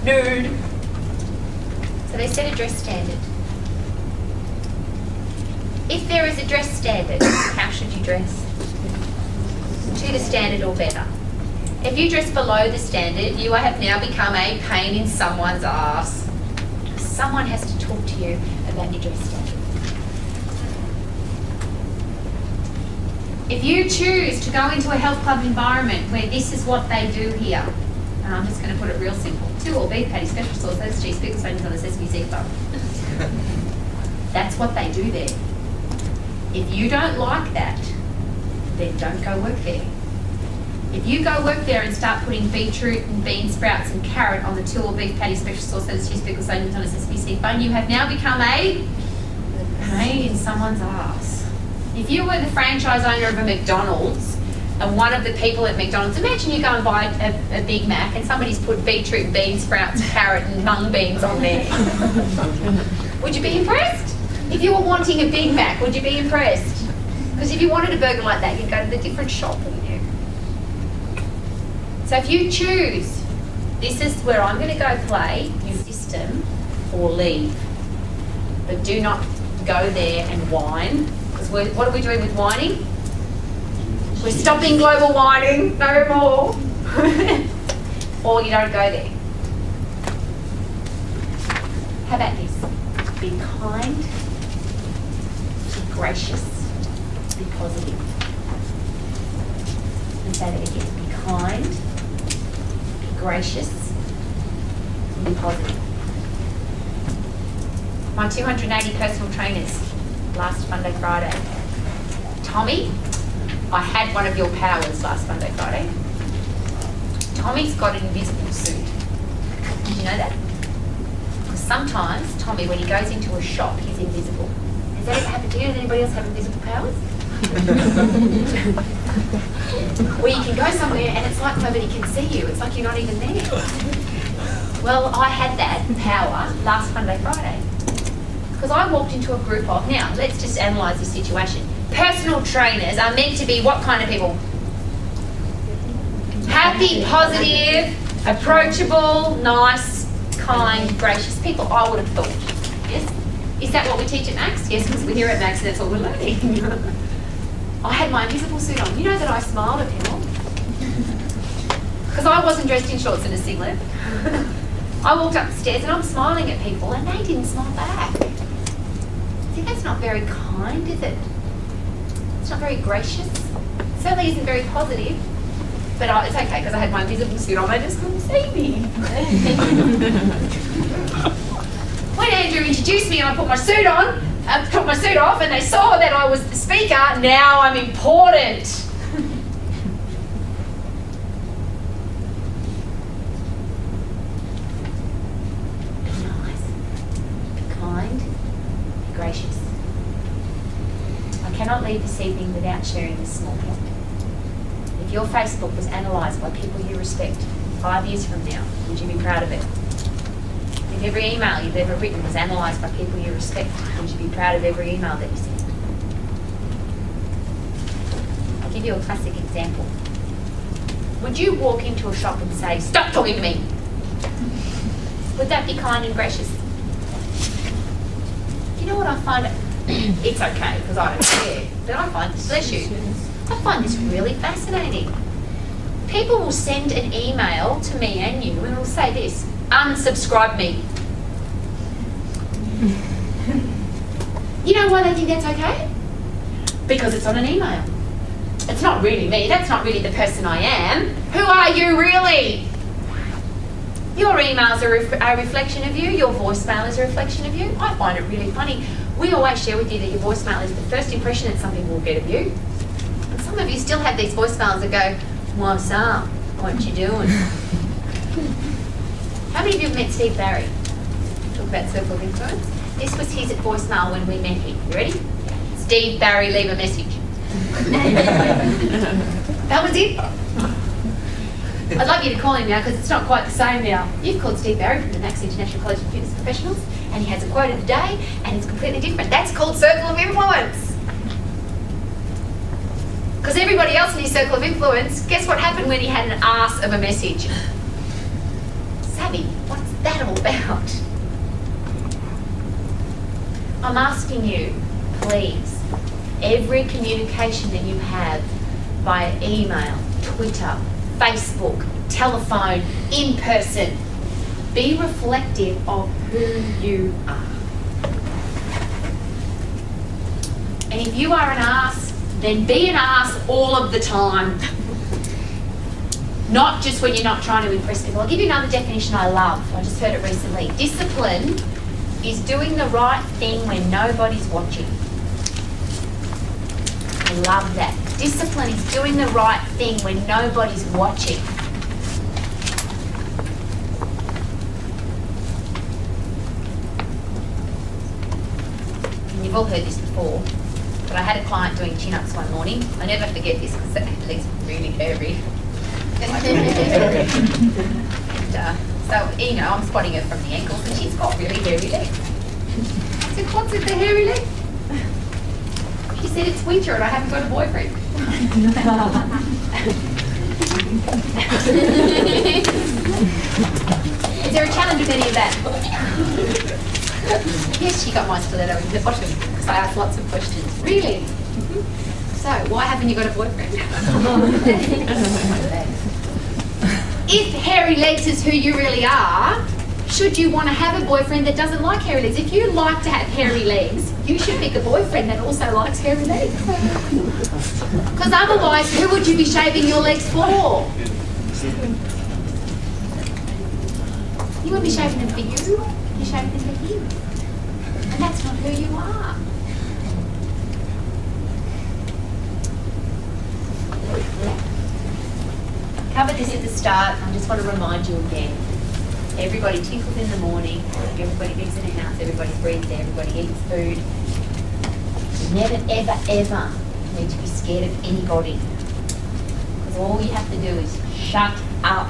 Nude. So they set a dress standard. If there is a dress standard, how should you dress? To the standard or better. If you dress below the standard, you have now become a pain in someone's ass. Someone has to talk to you about your dress standard. If you choose to go into a health club environment where this is what they do here, and I'm just going to put it real simple. 2 all beef patty, special sauce, those cheese, pickles, onions on the sesame seed bun. That's what they do there. If you don't like that, then don't go work there. If you go work there and start putting beetroot and bean sprouts and carrot on the 2 all beef patty, special sauce, those cheese, pickles, onions on a sesame seed bun, you have now become a pain in someone's ass. If you were the franchise owner of a McDonald's and one of the people at McDonald's, imagine you go and buy a Big Mac and somebody's put beetroot, bean sprouts, carrot and mung beans on there. Would you be impressed? If you were wanting a Big Mac, would you be impressed? Because if you wanted a burger like that, you'd go to the different shop, wouldn't you? So if you choose, this is where I'm going to go play your system, or leave. But do not go there and whine. Because what are we doing with whining? We're stopping global whining, no more. Or you don't go there. How about this? Be kind, be gracious, be positive. And say that again. Be kind, be gracious, and be positive. My 280 personal trainers last Monday, Friday. Tommy, I had one of your powers last Monday, Friday. Tommy's got an invisible suit. Did you know that? Because sometimes Tommy, when he goes into a shop, he's invisible. Has that ever happened to you? Does anybody else have invisible powers? Where you can go somewhere and it's like nobody can see you. It's like you're not even there. Well, I had that power last Monday, Friday. Because I walked into a group of, now let's just analyse this situation. Personal trainers are meant to be what kind of people? Happy, positive, approachable, nice, kind, gracious people, I would have thought. Yes? Is that what we teach at Max? Yes, because we're here at Max and that's all we're learning. I had my invisible suit on. You know that I smiled at people? Because I wasn't dressed in shorts and a singlet. I walked up the stairs and I'm smiling at people and they didn't smile back. See, that's not very kind, is it? It's not very gracious. It certainly isn't very positive. But it's okay because I had my invisible suit on, they just couldn't see me. When Andrew introduced me and I put my suit on, I took my suit off and they saw that I was the speaker, now I'm important. Be nice, be kind, be gracious. I cannot leave this evening without sharing this small point. If your Facebook was analysed by people you respect 5 years from now, would you be proud of it? If every email you've ever written was analysed by people you respect, would you be proud of every email that you sent? I'll give you a classic example. Would you walk into a shop and say, "Stop talking to me"? Would that be kind and gracious? You know what I find? It's okay, because I don't care. But I find, bless you, I find this really fascinating. People will send an email to me and you and it will say this: unsubscribe me. You know why they think that's okay? Because it's on an email. It's not really me. That's not really the person I am. Who are you really? Your emails are a reflection of you. Your voicemail is a reflection of you. I find it really funny. We always share with you that your voicemail is the first impression that some people will get of you. And some of you still have these voicemails that go, "What's up? What you doing?" How many of you have met Steve Barry? Talk about circle of influence. This was his voicemail when we met him. You ready? "Steve Barry, leave a message." That was it. I'd like you to call him now because it's not quite the same now. You've called Steve Barry from the Max International College of Fitness Professionals and he has a quote of the day and it's completely different. That's called circle of influence. Because everybody else in his circle of influence, guess what happened when he had an arse of a message? Savvy, what's that all about? I'm asking you, please, every communication that you have via email, Twitter, Facebook, telephone, in person, be reflective of who you are. And if you are an arse, then be an arse all of the time. Not just when you're not trying to impress people. I'll give you another definition I love. I just heard it recently. Discipline is doing the right thing when nobody's watching. I love that. Discipline is doing the right thing when nobody's watching. And you've all heard this before, but I had a client doing chin-ups one morning. I never forget this because it's really hairy. And, so, you know, I'm spotting her from the ankles and she's got really hairy legs. I said, "What's with the hairy legs?" She said, "It's winter and I haven't got a boyfriend." Is there a challenge with any of that? Yes, she got my stiletto in the bottom because I asked lots of questions. Really? So, why haven't you got a boyfriend? If hairy legs is who you really are, should you want to have a boyfriend that doesn't like hairy legs? If you like to have hairy legs, you should pick a boyfriend that also likes hairy legs. Because otherwise, who would you be shaving your legs for? You wouldn't be shaving them for you, you're shaving them for him. And that's not who you are. Covered this at the start. I just want to remind you again. Everybody tinkles in the morning, everybody lives in a house, everybody breathes there, everybody eats food. You never, ever, ever need to be scared of anybody. Because all you have to do is shut up.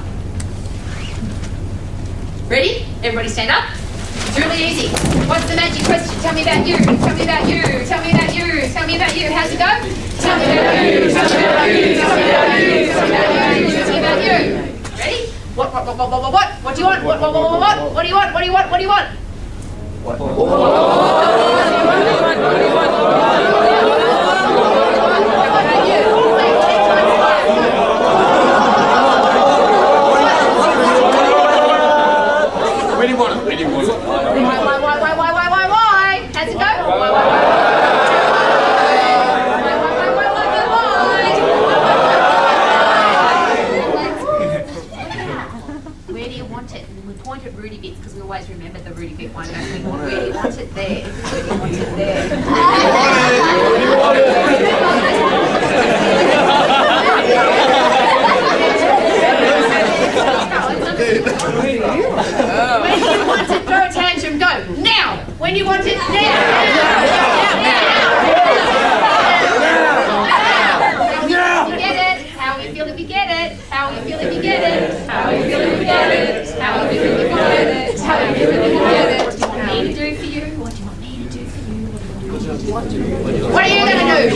Ready? Everybody stand up. It's really easy. What's the magic question? Tell me about you. Tell me about you. Tell me about you. Tell me about you. How's it go? Tell me about you. Tell me about you. Tell me about you. Tell me about you. Tell me about you. Ready? What do you want? What do you want? What do you want? What do you want? What do you want? Where do you want it? Where do you want it? Why? How's it go? Where do you want it? And we point at Rudy bits because we always remember the Rudy bit one, don't we? Where do you want it? There. Where do you want it? There. When you want it, throw a tantrum, go. Now! When you want it, now! How you feel if you get it? How you feel if you get it? How you feel if you get it? How you feel if you get it? How you feel if you get it? What do you want me to do for you? What do you want me to do for you? What are you going to do?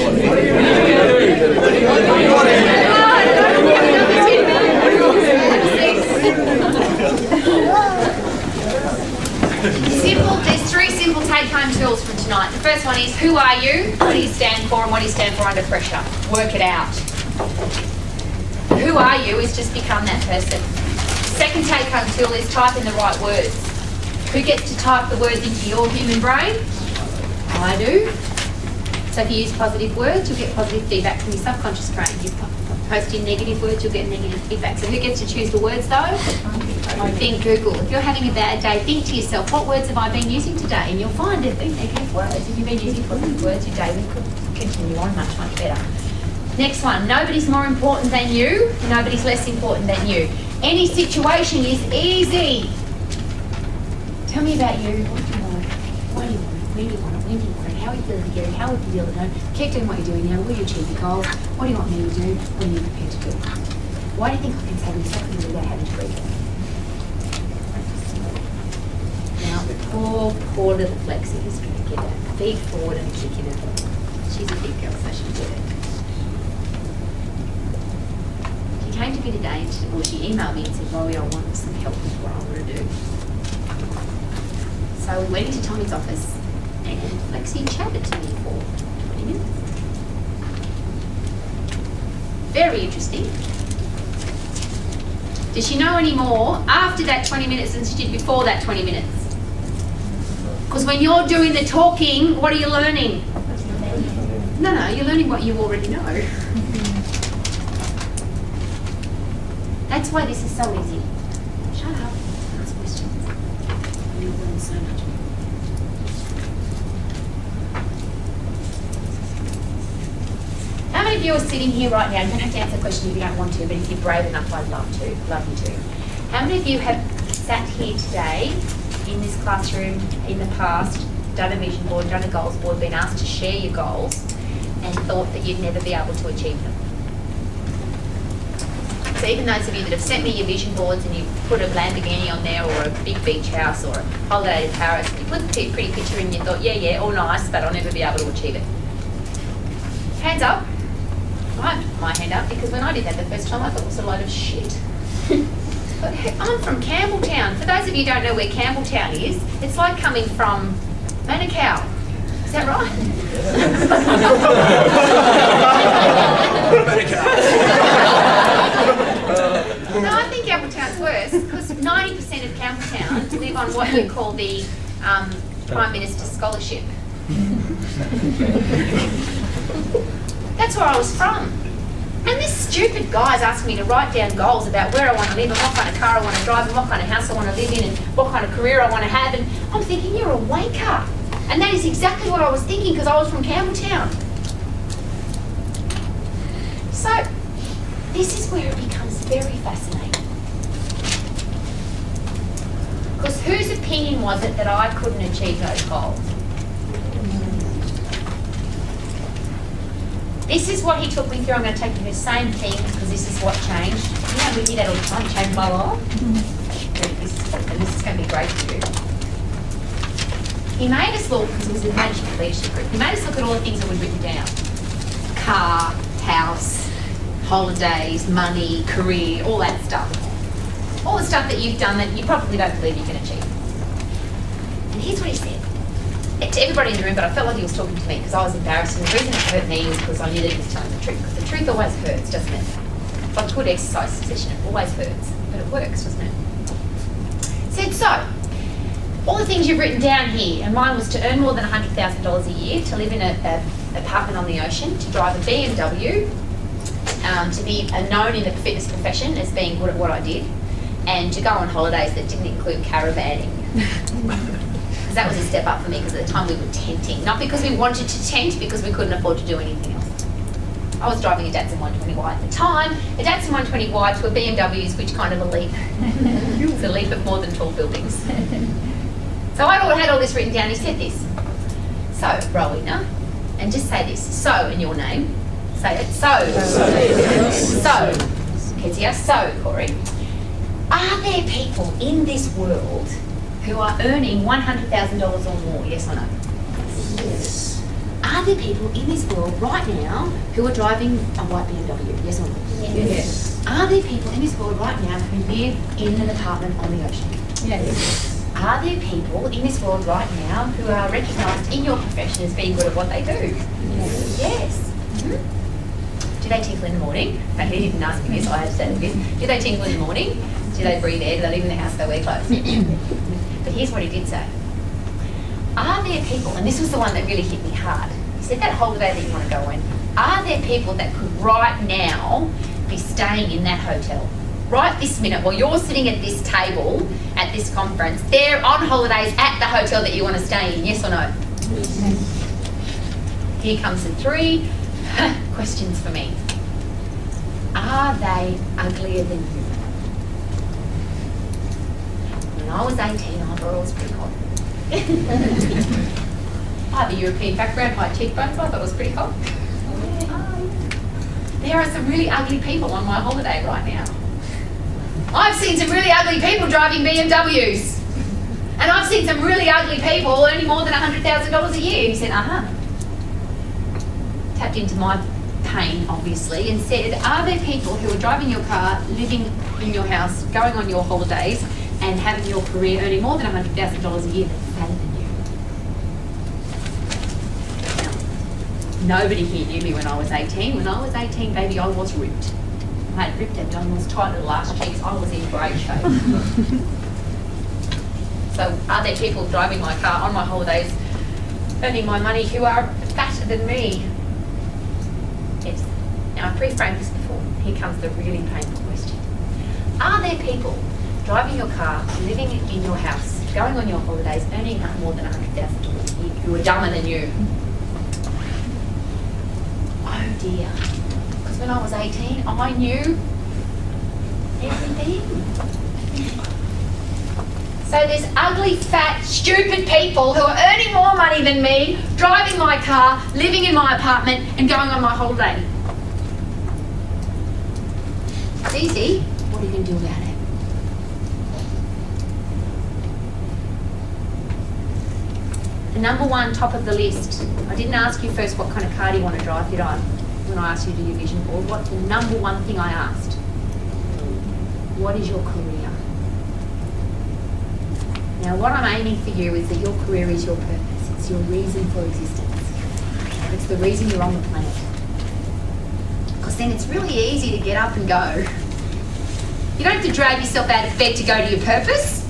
Simple, there's 3 simple take-home tools from tonight. The first one is, who are you? What do you stand for and what do you stand for under pressure? Work it out. Who are you is just become that person. Second take-home tool is type in the right words. Who gets to type the words into your human brain? I do. So if you use positive words, you'll get positive feedback from your subconscious brain. You post in negative words, you'll get negative feedback. So who gets to choose the words though? Think Google. If you're having a bad day, think to yourself, what words have I been using today? And you'll find if they're negative words. If you've been using positive words, your day will continue on much, much better. Next one, nobody's more important than you, nobody's less important than you. Any situation is easy. Tell me about you. What do you want? Why do you want it? Where do you want it? When do you want it? How are you feeling to get it? How will you feel at home? Keep doing what you're doing now. Will you achieve your goals? What do you want me to do? What are you prepared to do? Why do you think I can say this something without having to read it? Now, poor little Flexi is going to get a feed forward and a kick in it. She's a big girl, so she'll get it. She came to me today, and she emailed me and said, Rowie, I want some help with what I want to do. So we went into Tommy's office and Lexi chatted to me for 20 minutes. Very interesting. Does she know any more after that 20 minutes than she did before that 20 minutes? Because when you're doing the talking, what are you learning? No, you're learning what you already know. That's why this is so easy. Shut up. Ask questions. You'll learn so much more. How many of you are sitting here right now? You don't have to answer the question if you don't want to, but if you're brave enough, I'd love you to. How many of you have sat here today in this classroom in the past, done a vision board, done a goals board, been asked to share your goals and thought that you'd never be able to achieve them? So even those of you that have sent me your vision boards and you put a Lamborghini on there or a big beach house or a holiday to Paris, you put a pretty picture and you thought, yeah, all nice, but I'll never be able to achieve it. Hands up. I put my hand up because when I did that the first time I thought it was a load of shit. But I'm from Campbelltown. For those of you who don't know where Campbelltown is, it's like coming from Manukau. Is that right? No, I think Campbelltown's worse because 90% of Campbelltown live on what you call the Prime Minister's Scholarship. That's where I was from. And this stupid guy's asking me to write down goals about where I want to live and what kind of car I want to drive and what kind of house I want to live in and what kind of career I want to have. And I'm thinking, you're a waker. And that is exactly what I was thinking because I was from Campbelltown. So, this is where it becomes very fascinating. Because whose opinion was it that I couldn't achieve those goals? This is what he took me through. I'm going to take you through the same thing because this is what changed. You know, we do that all the time. It changed my life. And this is going to be great for you. He made us look, because it was a management leadership group, he made us look at all the things that we'd written down. Car, house, holidays, money, career, all that stuff. All the stuff that you've done that you probably don't believe you can achieve. And here's what he said. To everybody in the room, but I felt like he was talking to me because I was embarrassed. And the reason it hurt me was because I knew that he was telling the truth. Because the truth always hurts, doesn't it? It's like a good exercise session. It always hurts, but it works, doesn't it? Said so. All the things you've written down here, and mine was to earn more than $100,000 a year, to live in an apartment on the ocean, to drive a BMW, to be known in the fitness profession as being good at what I did, and to go on holidays that didn't include caravanning. Because that was a step up for me, because at the time we were tenting. Not because we wanted to tent, because we couldn't afford to do anything else. I was driving a Datsun 120Y at the time. A Datsun 120Y to a BMW's, which kind of a leap. It's a leap of more than tall buildings. So I had all this written down. He said this. So, Rowie, no? And just say this. So, in your name. Say it. So. So. Kezia. So, Corey. Are there people in this world who are earning $100,000 or more? Yes or no? Yes. Are there people in this world right now who are driving a white BMW? Yes or no? Yes. Are there people in this world right now who live in an apartment on the ocean? Yes. Are there people in this world right now who are recognised in your profession as being good at what they do? Yes. Mm-hmm. Do they tinkle in the morning? In fact, he didn't ask me this, I had to say this. Do they tinkle in the morning? Do they breathe air? Do they live in the house? Do they wear clothes? But here's what he did say. Are there people, and this was the one that really hit me hard. He said that holiday that you want to go on, are there people that could right now be staying in that hotel? Right this minute, while you're sitting at this table, at this conference, they're on holidays at the hotel that you want to stay in, yes or no? Yes. Here comes the 3 questions for me. Are they uglier than you? When I was 18, I thought I was pretty hot. I have a European background, high cheekbones, I thought it was pretty hot. There are some really ugly people on my holiday right now. I've seen some really ugly people driving BMWs. And I've seen some really ugly people earning more than $100,000 a year. He said, tapped into my pain, obviously, and said, are there people who are driving your car, living in your house, going on your holidays, and having your career earning more than $100,000 a year that's better than you? Nobody here knew me when I was 18. When I was 18, baby, I was ripped. I had ripped abdominals, tight little arse cheeks. I was in great shape. So are there people driving my car on my holidays, earning my money, who are fatter than me? Yes. Now, I pre-framed this before. Here comes the really painful question. Are there people driving your car, living in your house, going on your holidays, earning more than $100,000 a year, who are dumber than you? Oh dear. Because when I was 18, I knew everything. So there's ugly, fat, stupid people who are earning more money than me, driving my car, living in my apartment, and going on my holiday. It's easy. What are you going to do about it? The number 1, top of the list. I didn't ask you first what kind of car do you want to drive, did I? When I asked you to do your vision board, what's the number 1 thing I asked? What is your career? Now, what I'm aiming for you is that your career is your purpose. It's your reason for existence. It's the reason you're on the planet. Because then it's really easy to get up and go. You don't have to drag yourself out of bed to go to your purpose.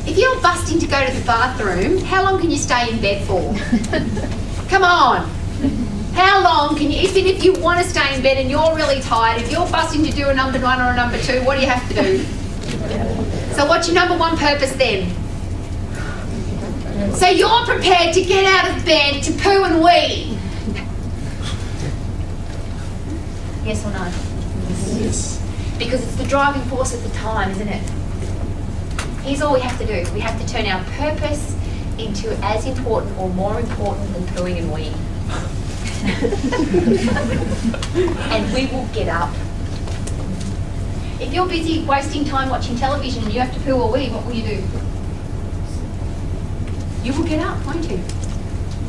If you're busting to go to the bathroom, how long can you stay in bed for? Come on. How long can you, even if you want to stay in bed and you're really tired, if you're busting to do a number 1 or a number 2, what do you have to do? So what's your number 1 purpose then? So you're prepared to get out of bed to poo and wee? Yes or no? Yes. Because it's the driving force at the time, isn't it? Here's all we have to do. We have to turn our purpose into as important or more important than pooing and weeing. And we will get up. If you're busy wasting time watching television and you have to poo or wee, what will you do? You will get up, won't you?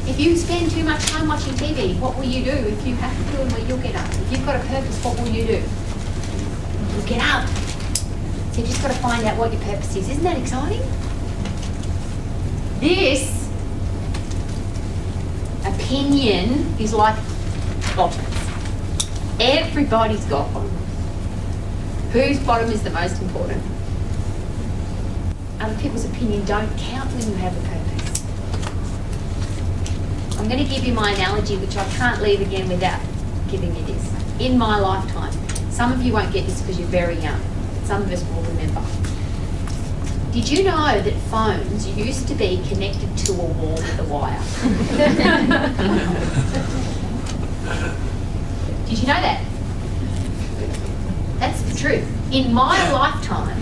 If you spend too much time watching TV, what will you do? If you have to poo and wee, you'll get up. If you've got a purpose, what will you do? You'll get up. So you've just got to find out what your purpose is. Isn't that exciting? This opinion is like bottoms. Everybody's got one. Whose bottom is the most important? Other people's opinion don't count when you have a purpose. I'm going to give you my analogy, which I can't leave again without giving you this. In my lifetime, some of you won't get this because you're very young. Some of us will remember. Did you know that phones used to be connected to a wall with a wire? Did you know that? That's the truth. In my lifetime,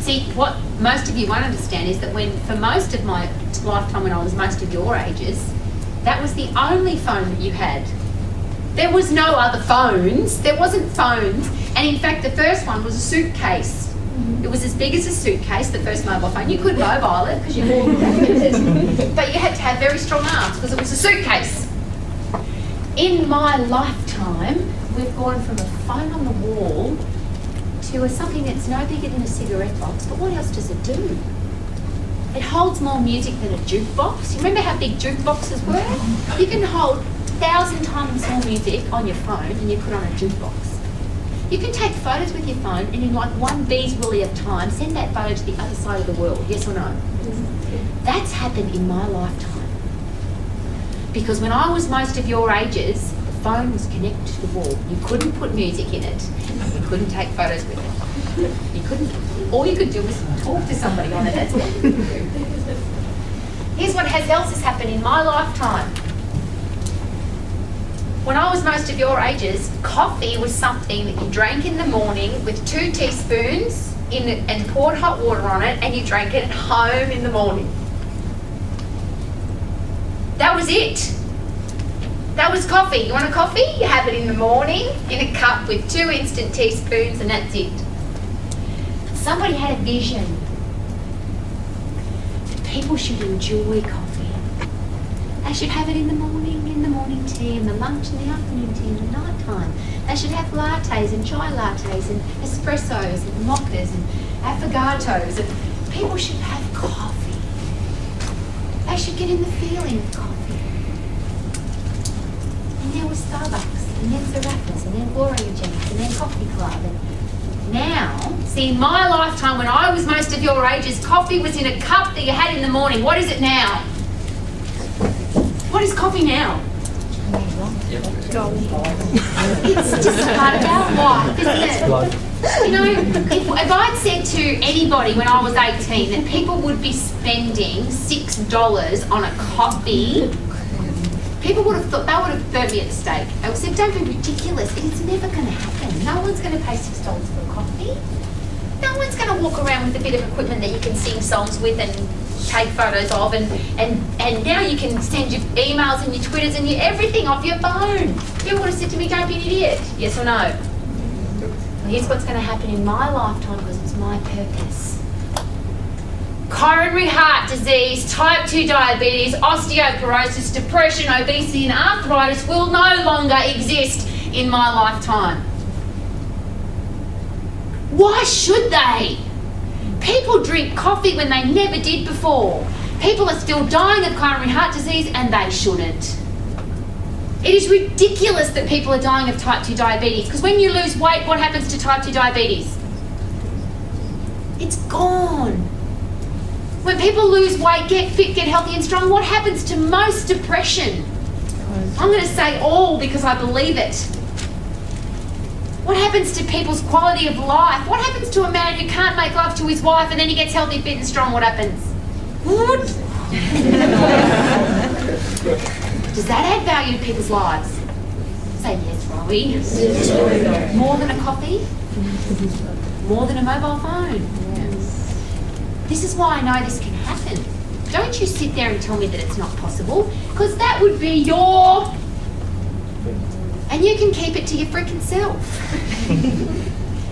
see, what most of you won't understand is that for most of my lifetime, when I was most of your ages, that was the only phone that you had. There was no other phones. There wasn't phones. And in fact, the first one was a suitcase. It was as big as a suitcase, the first mobile phone. You could mobile it because you could, but you had to have very strong arms because it was a suitcase. In my lifetime, we've gone from a phone on the wall to something that's no bigger than a cigarette box. But what else does it do? It holds more music than a jukebox. You remember how big jukeboxes were? You can hold 1,000 times more music on your phone than you could on a jukebox. You can take photos with your phone and in like one beeswaly of time, send that photo to the other side of the world, yes or no? That's happened in my lifetime. Because when I was most of your ages, the phone was connected to the wall. You couldn't put music in it. You couldn't take photos with it. You couldn't. All you could do was talk to somebody on it. That's what you could do. Here's what else has happened in my lifetime. When I was most of your ages, coffee was something that you drank in the morning with 2 teaspoons in it and poured hot water on it, and you drank it at home in the morning. That was it. That was coffee. You want a coffee? You have it in the morning in a cup with 2 instant teaspoons, and that's it. Somebody had a vision that people should enjoy coffee. They should have it in the morning tea, and the lunch and the afternoon tea, and the night time. They should have lattes and chai lattes and espressos and mochas and affogatos, and people should have coffee. They should get in the feeling of coffee. And there was Starbucks, and then Serapis, and then Oreo-Gems, and then Coffee Club. And now, see, in my lifetime, when I was most of your ages, coffee was in a cup that you had in the morning. What is it now? What is coffee now? It's just part of our life, isn't it? You know, if I'd said to anybody when I was 18 that people would be spending $6 on a coffee, people would have thought, they would have burnt me at the stake. I would have said, don't be ridiculous. It's never going to happen. No one's going to pay $6 for a coffee. No one's going to walk around with a bit of equipment that you can sing songs with and take photos of, and now you can send your emails and your Twitters and your everything off your phone. People would have said to me, don't be an idiot. Yes or no? Well, here's what's going to happen in my lifetime because it's my purpose. Coronary heart disease, type 2 diabetes, osteoporosis, depression, obesity and arthritis will no longer exist in my lifetime. Why should they? People drink coffee when they never did before. People are still dying of coronary heart disease and they shouldn't. It is ridiculous that people are dying of type 2 diabetes, because when you lose weight, what happens to type 2 diabetes? It's gone. When people lose weight, get fit, get healthy and strong, what happens to most depression? I'm going to say all because I believe it. What happens to people's quality of life? What happens to a man who can't make love to his wife and then he gets healthy, fit and strong? What happens? What? Does that add value to people's lives? Say yes, Rowie. Yes. More than a coffee? More than a mobile phone? Yes. This is why I know this can happen. Don't you sit there and tell me that it's not possible, because that would be your... And you can keep it to your freaking self.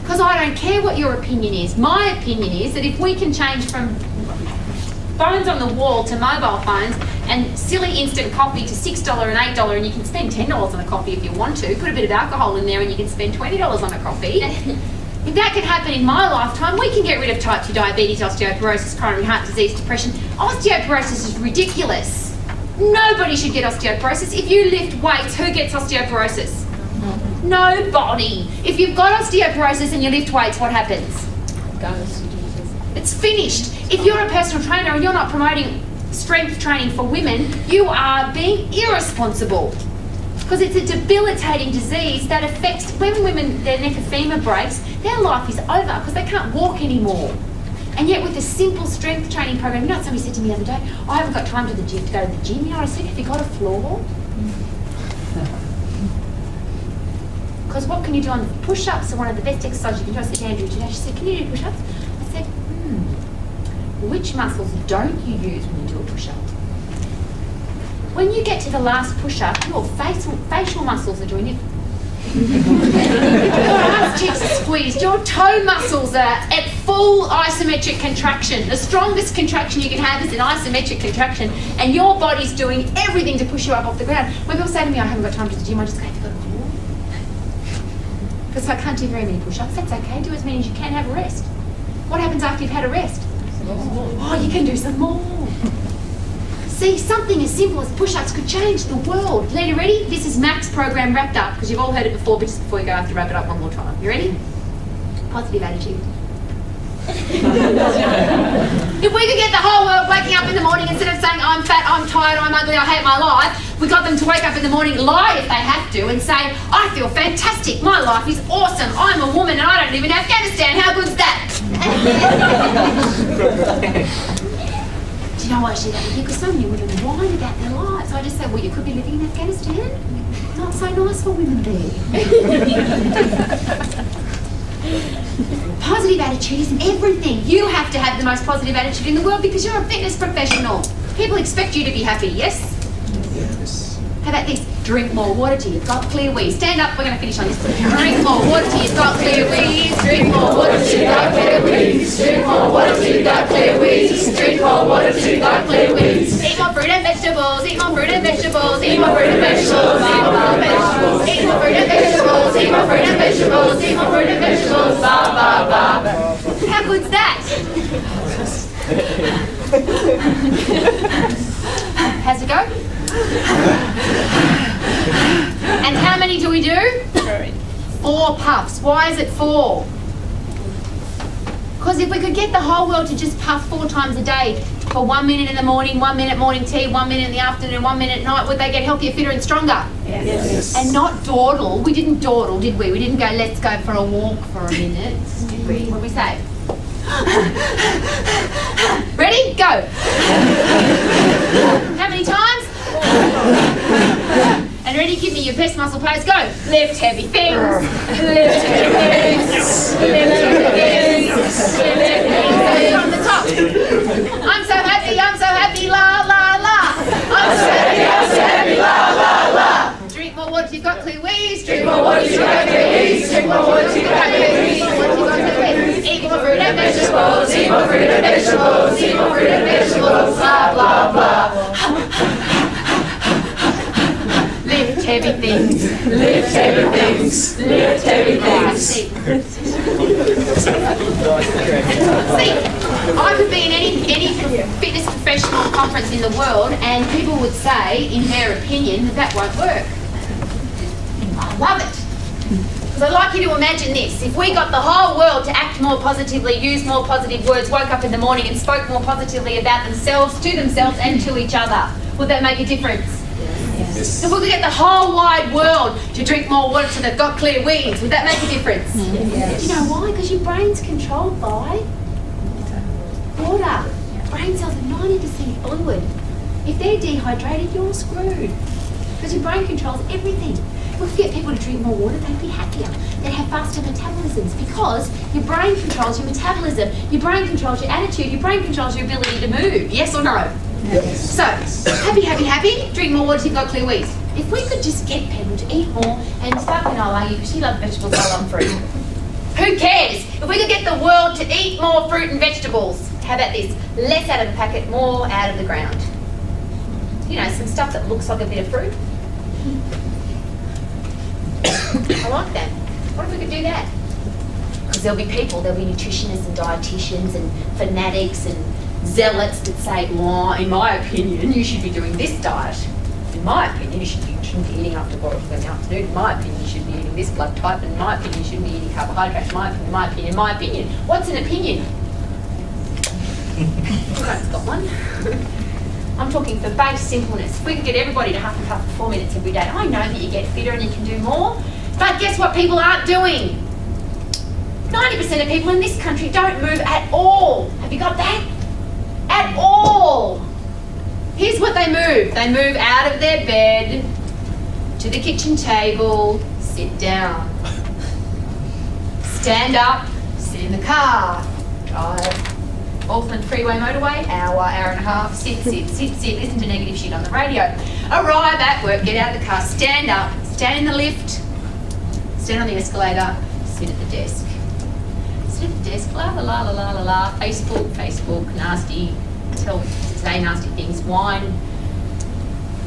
Because I don't care what your opinion is. My opinion is that if we can change from phones on the wall to mobile phones and silly instant coffee to $6 and $8, and you can spend $10 on a coffee if you want to, put a bit of alcohol in there and you can spend $20 on a coffee. If that can happen in my lifetime, we can get rid of type 2 diabetes, osteoporosis, coronary heart disease, depression. Osteoporosis is ridiculous. Nobody should get osteoporosis. If you lift weights, who gets osteoporosis? Nobody. If you've got osteoporosis and you lift weights, what happens? It's finished. If you're a personal trainer and you're not promoting strength training for women, you are being irresponsible. Because it's a debilitating disease that affects, when women, their neck of femur breaks, their life is over because they can't walk anymore. And yet with a simple strength training program, you know what somebody said to me the other day? I haven't got time to go to the gym. You know what I said? Have you got a floor? Because what can you do on the push-ups? Are one of the best exercises you can do. I said to Andrew today, she said, can you do push-ups? I said, which muscles don't you use when you do a push-up? When you get to the last push-up, your facial muscles are doing it. Your arms cheeks are squeezed. Your toe muscles are at full isometric contraction. The strongest contraction you can have is an isometric contraction, and your body's doing everything to push you up off the ground. When people say to me, I haven't got time to the gym, I just go, have you got a floor? Because I can't do very many push-ups. That's okay. Do as many as you can. Have a rest. What happens after you've had a rest? Oh, you can do some more. See, something as simple as push-ups could change the world. Lena, ready? This is Mac's program wrapped up, because you've all heard it before, but just before you go, I have to wrap it up one more time. You ready? Positive attitude. If we could get the whole world waking up in the morning, instead of saying, I'm fat, I'm tired, I'm ugly, I hate my life, we got them to wake up in the morning, lie if they have to, and say, I feel fantastic, my life is awesome, I'm a woman and I don't live in Afghanistan, how good's that? Do you know why I share that with you? Because so many women whine about their lives. I just say, well, you could be living in Afghanistan. Not so nice for women there. Positive attitude is everything. You have to have the most positive attitude in the world because you're a fitness professional. People expect you to be happy, yes? Yes. How about this? Drink more water till you've got clear wheeze. Stand up, we're going to finish on this. Drink more water till you've got clear wheeze. Drink more water till you've got clear wheeze. Drink more water till you've got clear wheeze. Drink more water till you've got clear wheeze. Eat more fruit and vegetables. Eat more fruit and vegetables. Eat more fruit and vegetables. Eat more fruit and vegetables. Eat more fruit and vegetables. Eat more fruit and vegetables. Eat more fruit and vegetables. Ba ba ba. How good's that? How's it go? And how many do we do? 4 puffs. Why is it 4? Because if we could get the whole world to just puff 4 times a day for 1 minute in the morning, 1 minute morning tea, 1 minute in the afternoon, 1 minute at night, would they get healthier, fitter and stronger? Yes. And not dawdle. We didn't dawdle, did we? We didn't go, let's go for a walk for a minute, did we? What did we say? Ready? Go. How many times? And ready? Give me your best muscle pose. Go. Lift heavy things. Lift heavy things. Lift heavy things. Lift heavy things. From the top. I'm so happy. I'm so happy. La la la. I'm so happy. I'm so happy. La la la. Drink more water. You've got clear wheeze. Drink more water. You've got clear wheeze. Drink more water. You've got clear wheeze. Eat more fruit and vegetables. Eat more fruit and vegetables. Eat more fruit and vegetables. Blah blah blah. Lift heavy things. Lift heavy things. Lift heavy things. See, I could be in any fitness professional conference in the world, and people would say, in their opinion, that won't work. I love it. Because I'd like you to imagine this. If we got the whole world to act more positively, use more positive words, woke up in the morning and spoke more positively about themselves, to themselves and to each other, would that make a difference? Yes. If we could get the whole wide world to drink more water so they've got clear wheeze, would that make a difference? Yes. Do you know why? Because your brain's controlled by water. Brain cells are 90% fluid. If they're dehydrated, you're screwed. Because your brain controls everything. If we get people to drink more water, they'd be happier. They'd have faster metabolisms because your brain controls your metabolism. Your brain controls your attitude. Your brain controls your ability to move. Yes or no? Yes. So, happy, drink more water, you've got clear wheeze. If we could just get people to eat more, and Sparkling I'll argue, because she loves vegetables, I love fruit. Who cares? If we could get the world to eat more fruit and vegetables, how about this? Less out of the packet, more out of the ground. You know, some stuff that looks like a bit of fruit. I like that. What if we could do that? Because there'll be people, there'll be nutritionists and dietitians and fanatics and zealots that say, well, in my opinion, you should be doing this diet. In my opinion, you shouldn't be eating after 4 o'clock in the afternoon. In my opinion, you should be eating this blood type. In my opinion, you shouldn't be eating carbohydrates. In my opinion. What's an opinion? Everyone's got one. I'm talking for base simpleness. If we could get everybody to huff and puff for 4 minutes every day, I know that you get fitter and you can do more. But guess what people aren't doing? 90% of people in this country don't move at all. Have you got that? At all. Here's what they move. They move out of their bed to the kitchen table, sit down. Stand up, sit in the car, drive. Auckland Freeway motorway, hour and a half, sit, listen to negative shit on the radio. Arrive at work, get out of the car, stand up, stand in the lift, stand on the escalator, sit at the desk. Sit at the desk, la la la la la la, Facebook, nasty, say nasty things, whine,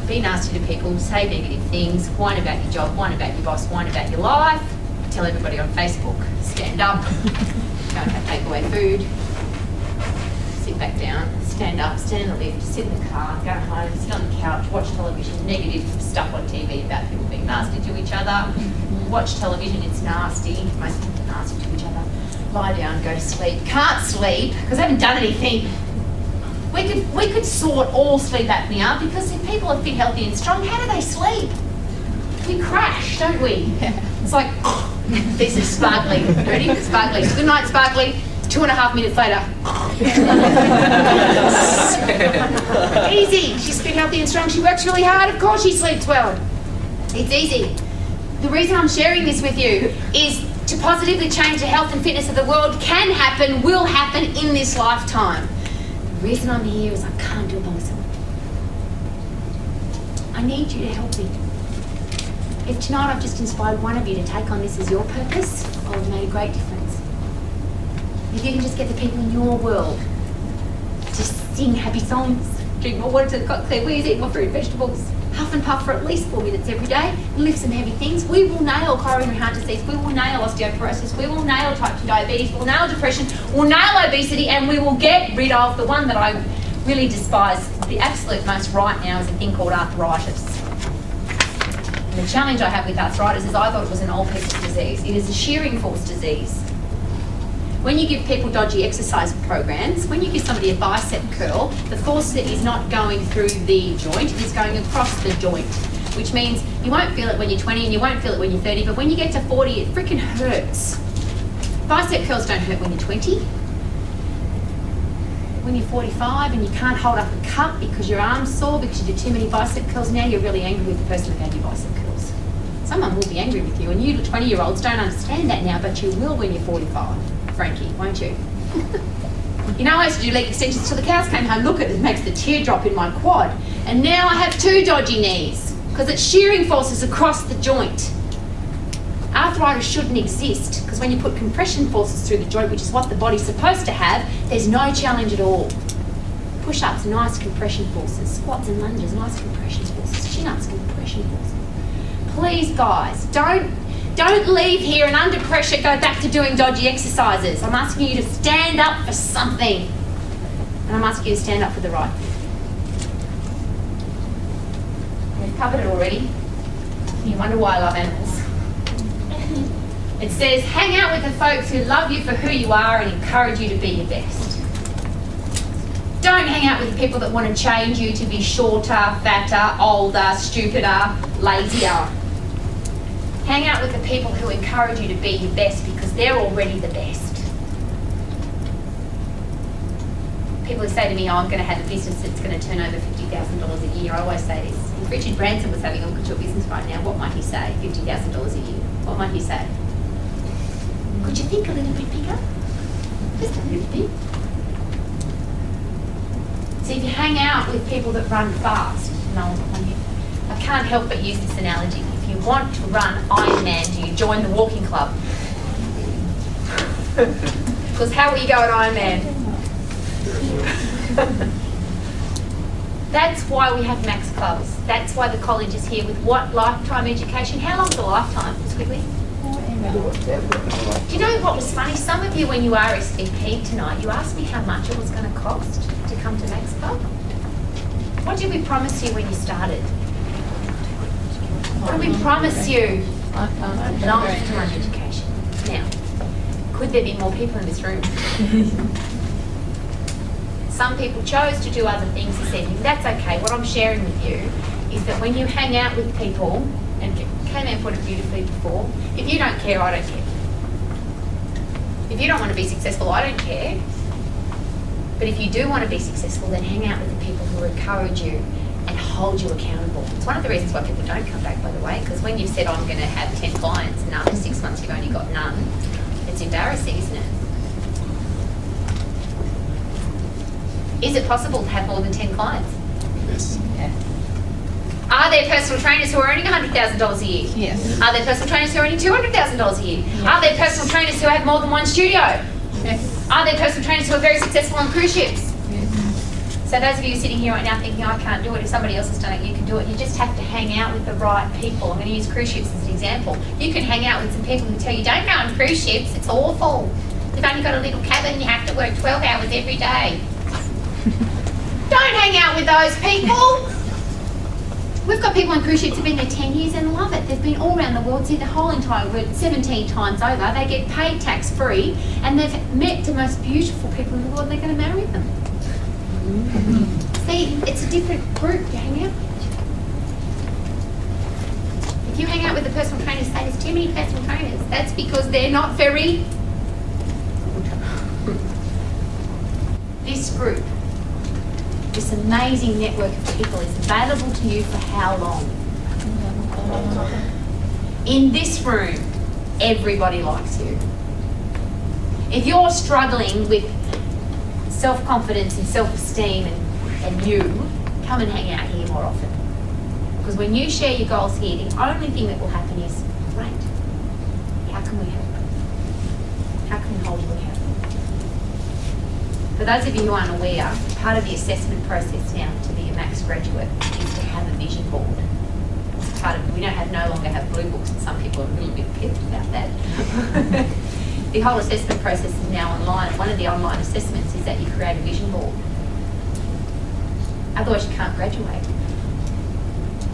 be nasty to people, say negative things, whine about your job, whine about your boss, whine about your life, tell everybody on Facebook, stand up, go and have takeaway food, sit back down, stand up, stand in the lift, sit in the car, go home, sit on the couch, watch television, negative stuff on TV about people being nasty to each other, watch television, it's nasty, most people are nasty to each other, lie down, go to sleep, can't sleep because I haven't done anything. We could sort all sleep apnea because if people are fit, healthy and strong, how do they sleep? We crash, don't we? It's like, this is Sparkly. Ready? Sparkly. Good night, Sparkly. 2.5 minutes later. Easy. She's fit, healthy and strong. She works really hard. Of course she sleeps well. It's easy. The reason I'm sharing this with you is to positively change the health and fitness of the world can happen, will happen in this lifetime. The reason I'm here is I can't do it by myself. I need you to help me. If tonight I've just inspired one of you to take on this as your purpose, I'll have made a great difference. If you can just get the people in your world to sing happy songs, drink more water till they've got clear wheeze, eat more fruit and vegetables, huff and puff for at least 4 minutes every day, and lift some heavy things, we will nail coronary heart disease, we will nail osteoporosis, we will nail type 2 diabetes, we'll nail depression, we'll nail obesity, and we will get rid of the one that I really despise, the absolute most right now is a thing called arthritis. And the challenge I have with arthritis is I thought it was an old people's disease. It is a shearing force disease. When you give people dodgy exercise programs, when you give somebody a bicep curl, the force that is not going through the joint is going across the joint, which means you won't feel it when you're 20 and you won't feel it when you're 30, but when you get to 40, it freaking hurts. Bicep curls don't hurt when you're 20. When you're 45 and you can't hold up a cup because your arm's sore because you did too many bicep curls, now you're really angry with the person who gave you bicep curls. Someone will be angry with you, and you 20-year-olds don't understand that now, but you will when you're 45. Frankie, won't you? You know, I used to do leg extensions till the cows came home. Look at it, it makes the teardrop in my quad. And now I have 2 dodgy knees because it's shearing forces across the joint. Arthritis shouldn't exist because when you put compression forces through the joint, which is what the body's supposed to have, there's no challenge at all. Push-ups, nice compression forces. Squats and lunges, nice compression forces. Chin-ups, compression forces. Please, guys, don't leave here and under pressure go back to doing dodgy exercises. I'm asking you to stand up for something. And I'm asking you to stand up for the right thing. We've covered it already. You wonder why I love animals. It says, hang out with the folks who love you for who you are and encourage you to be your best. Don't hang out with the people that want to change you to be shorter, fatter, older, stupider, lazier. Hang out with the people who encourage you to be your best because they're already the best. people who say to me, oh, I'm going to have a business that's going to turn over $50,000 a year, I always say this. If Richard Branson was having a look at your business right now, what might he say? $50,000 a year. What might he say? Could you think a little bit bigger? Just a little bit. So if you hang out with people that run fast, I can't help but use this analogy. If you want to run Ironman, do you join the walking club? Because how will you go at Ironman? That's why we have max clubs. That's why the college is here with what? Lifetime education. How long's a lifetime? Just quickly. Do you know what was funny? Some of you, when you RSVP'd tonight, you asked me how much it was going to cost to come to Max Club. What did we promise you when you started? What did we promise you? Lifetime education. Now, could there be more people in this room? Some people chose to do other things and said, that's okay. What I'm sharing with you is that when you hang out with people, and K-Man put it beautifully before, if you don't care, I don't care. If you don't want to be successful, I don't care. But if you do want to be successful, then hang out with the people who encourage you and hold you accountable. It's one of the reasons why people don't come back, by the way, because when you've said, I'm going to have 10 clients, and after 6 months you've only got none, it's embarrassing, isn't it? Is it possible to have more than 10 clients? Yes. Yeah. Are there personal trainers who are earning $100,000 a year? Yes. Are there personal trainers who are earning $200,000 a year? Yes. Are there personal trainers who have more than one studio? Yes. Are there personal trainers who are very successful on cruise ships? Yes. So those of you sitting here right now thinking, I can't do it, if somebody else has done it, you can do it. You just have to hang out with the right people. I'm going to use cruise ships as an example. You can hang out with some people who tell you, don't go on cruise ships, it's awful. They've only got a little cabin, you have to work 12 hours every day. Don't hang out with those people. We've got people on cruise ships who've been there 10 years and love it. They've been all around the world, see the whole entire world 17 times over. They get paid tax-free and they've met the most beautiful people in the world and they're going to marry them. See, it's a different group to hang out with. If you hang out with the personal trainers, say there's too many personal trainers, that's because they're not very good. This group, this amazing network of people is available to you for how long? In this room, everybody likes you. If you're struggling with self-confidence and self-esteem and you, come and hang out here more often. Because when you share your goals here, the only thing that will happen is, great, how can we help? How can we hold you accountable? For those of you who aren't aware, part of the assessment process now to be a Max graduate is to have a vision board. It's part of, we no longer have blue books, and some people are a little bit pissed about that. The whole assessment process is now online. One of the online assessments is that you create a vision board. Otherwise you can't graduate.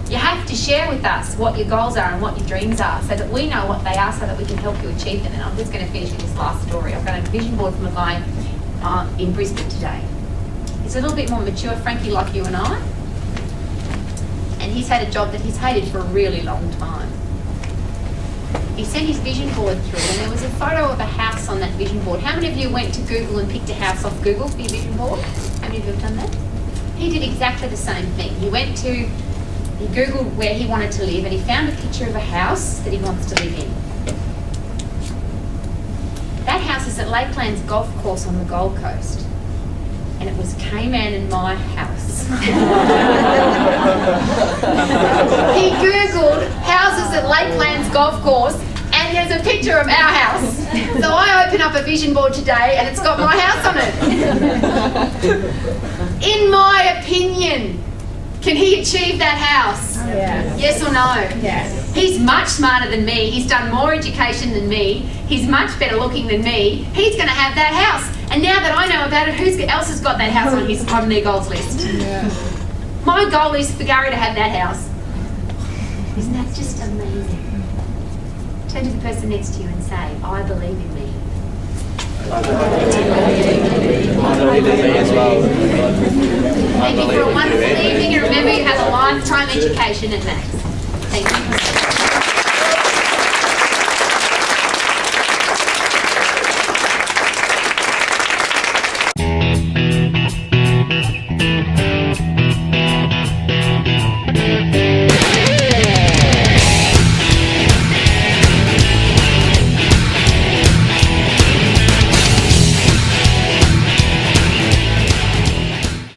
You have to share with us what your goals are and what your dreams are so that we know what they are so that we can help you achieve them. And I'm just going to finish with this last story. I've got a vision board from a guy in Brisbane today. He's a little bit more mature, Frankie, like you and I. And he's had a job that he's hated for a really long time. He sent his vision board through and there was a photo of a house on that vision board. How many of you went to Google and picked a house off Google for your vision board? How many of you have done that? He did exactly the same thing. He Googled where he wanted to live and he found a picture of a house that he wants to live in. That house is at Lakelands Golf Course on the Gold Coast. And it was K-Man and my house. He Googled houses at Lakelands Golf Course and there's a picture of our house. So I open up a vision board today and it's got my house on it. In my opinion, can he achieve that house? Yes. Yes or no? Yes. He's much smarter than me. He's done more education than me. He's much better looking than me. He's going to have that house. And now that I know about it, who else has got that house on their goals list? Yeah. My goal is for Gary to have that house. Isn't that just amazing? Turn to the person next to you and say, I believe in me. I believe in me as well. Thank you for a wonderful evening and remember you have a lifetime education at Max. Thank you.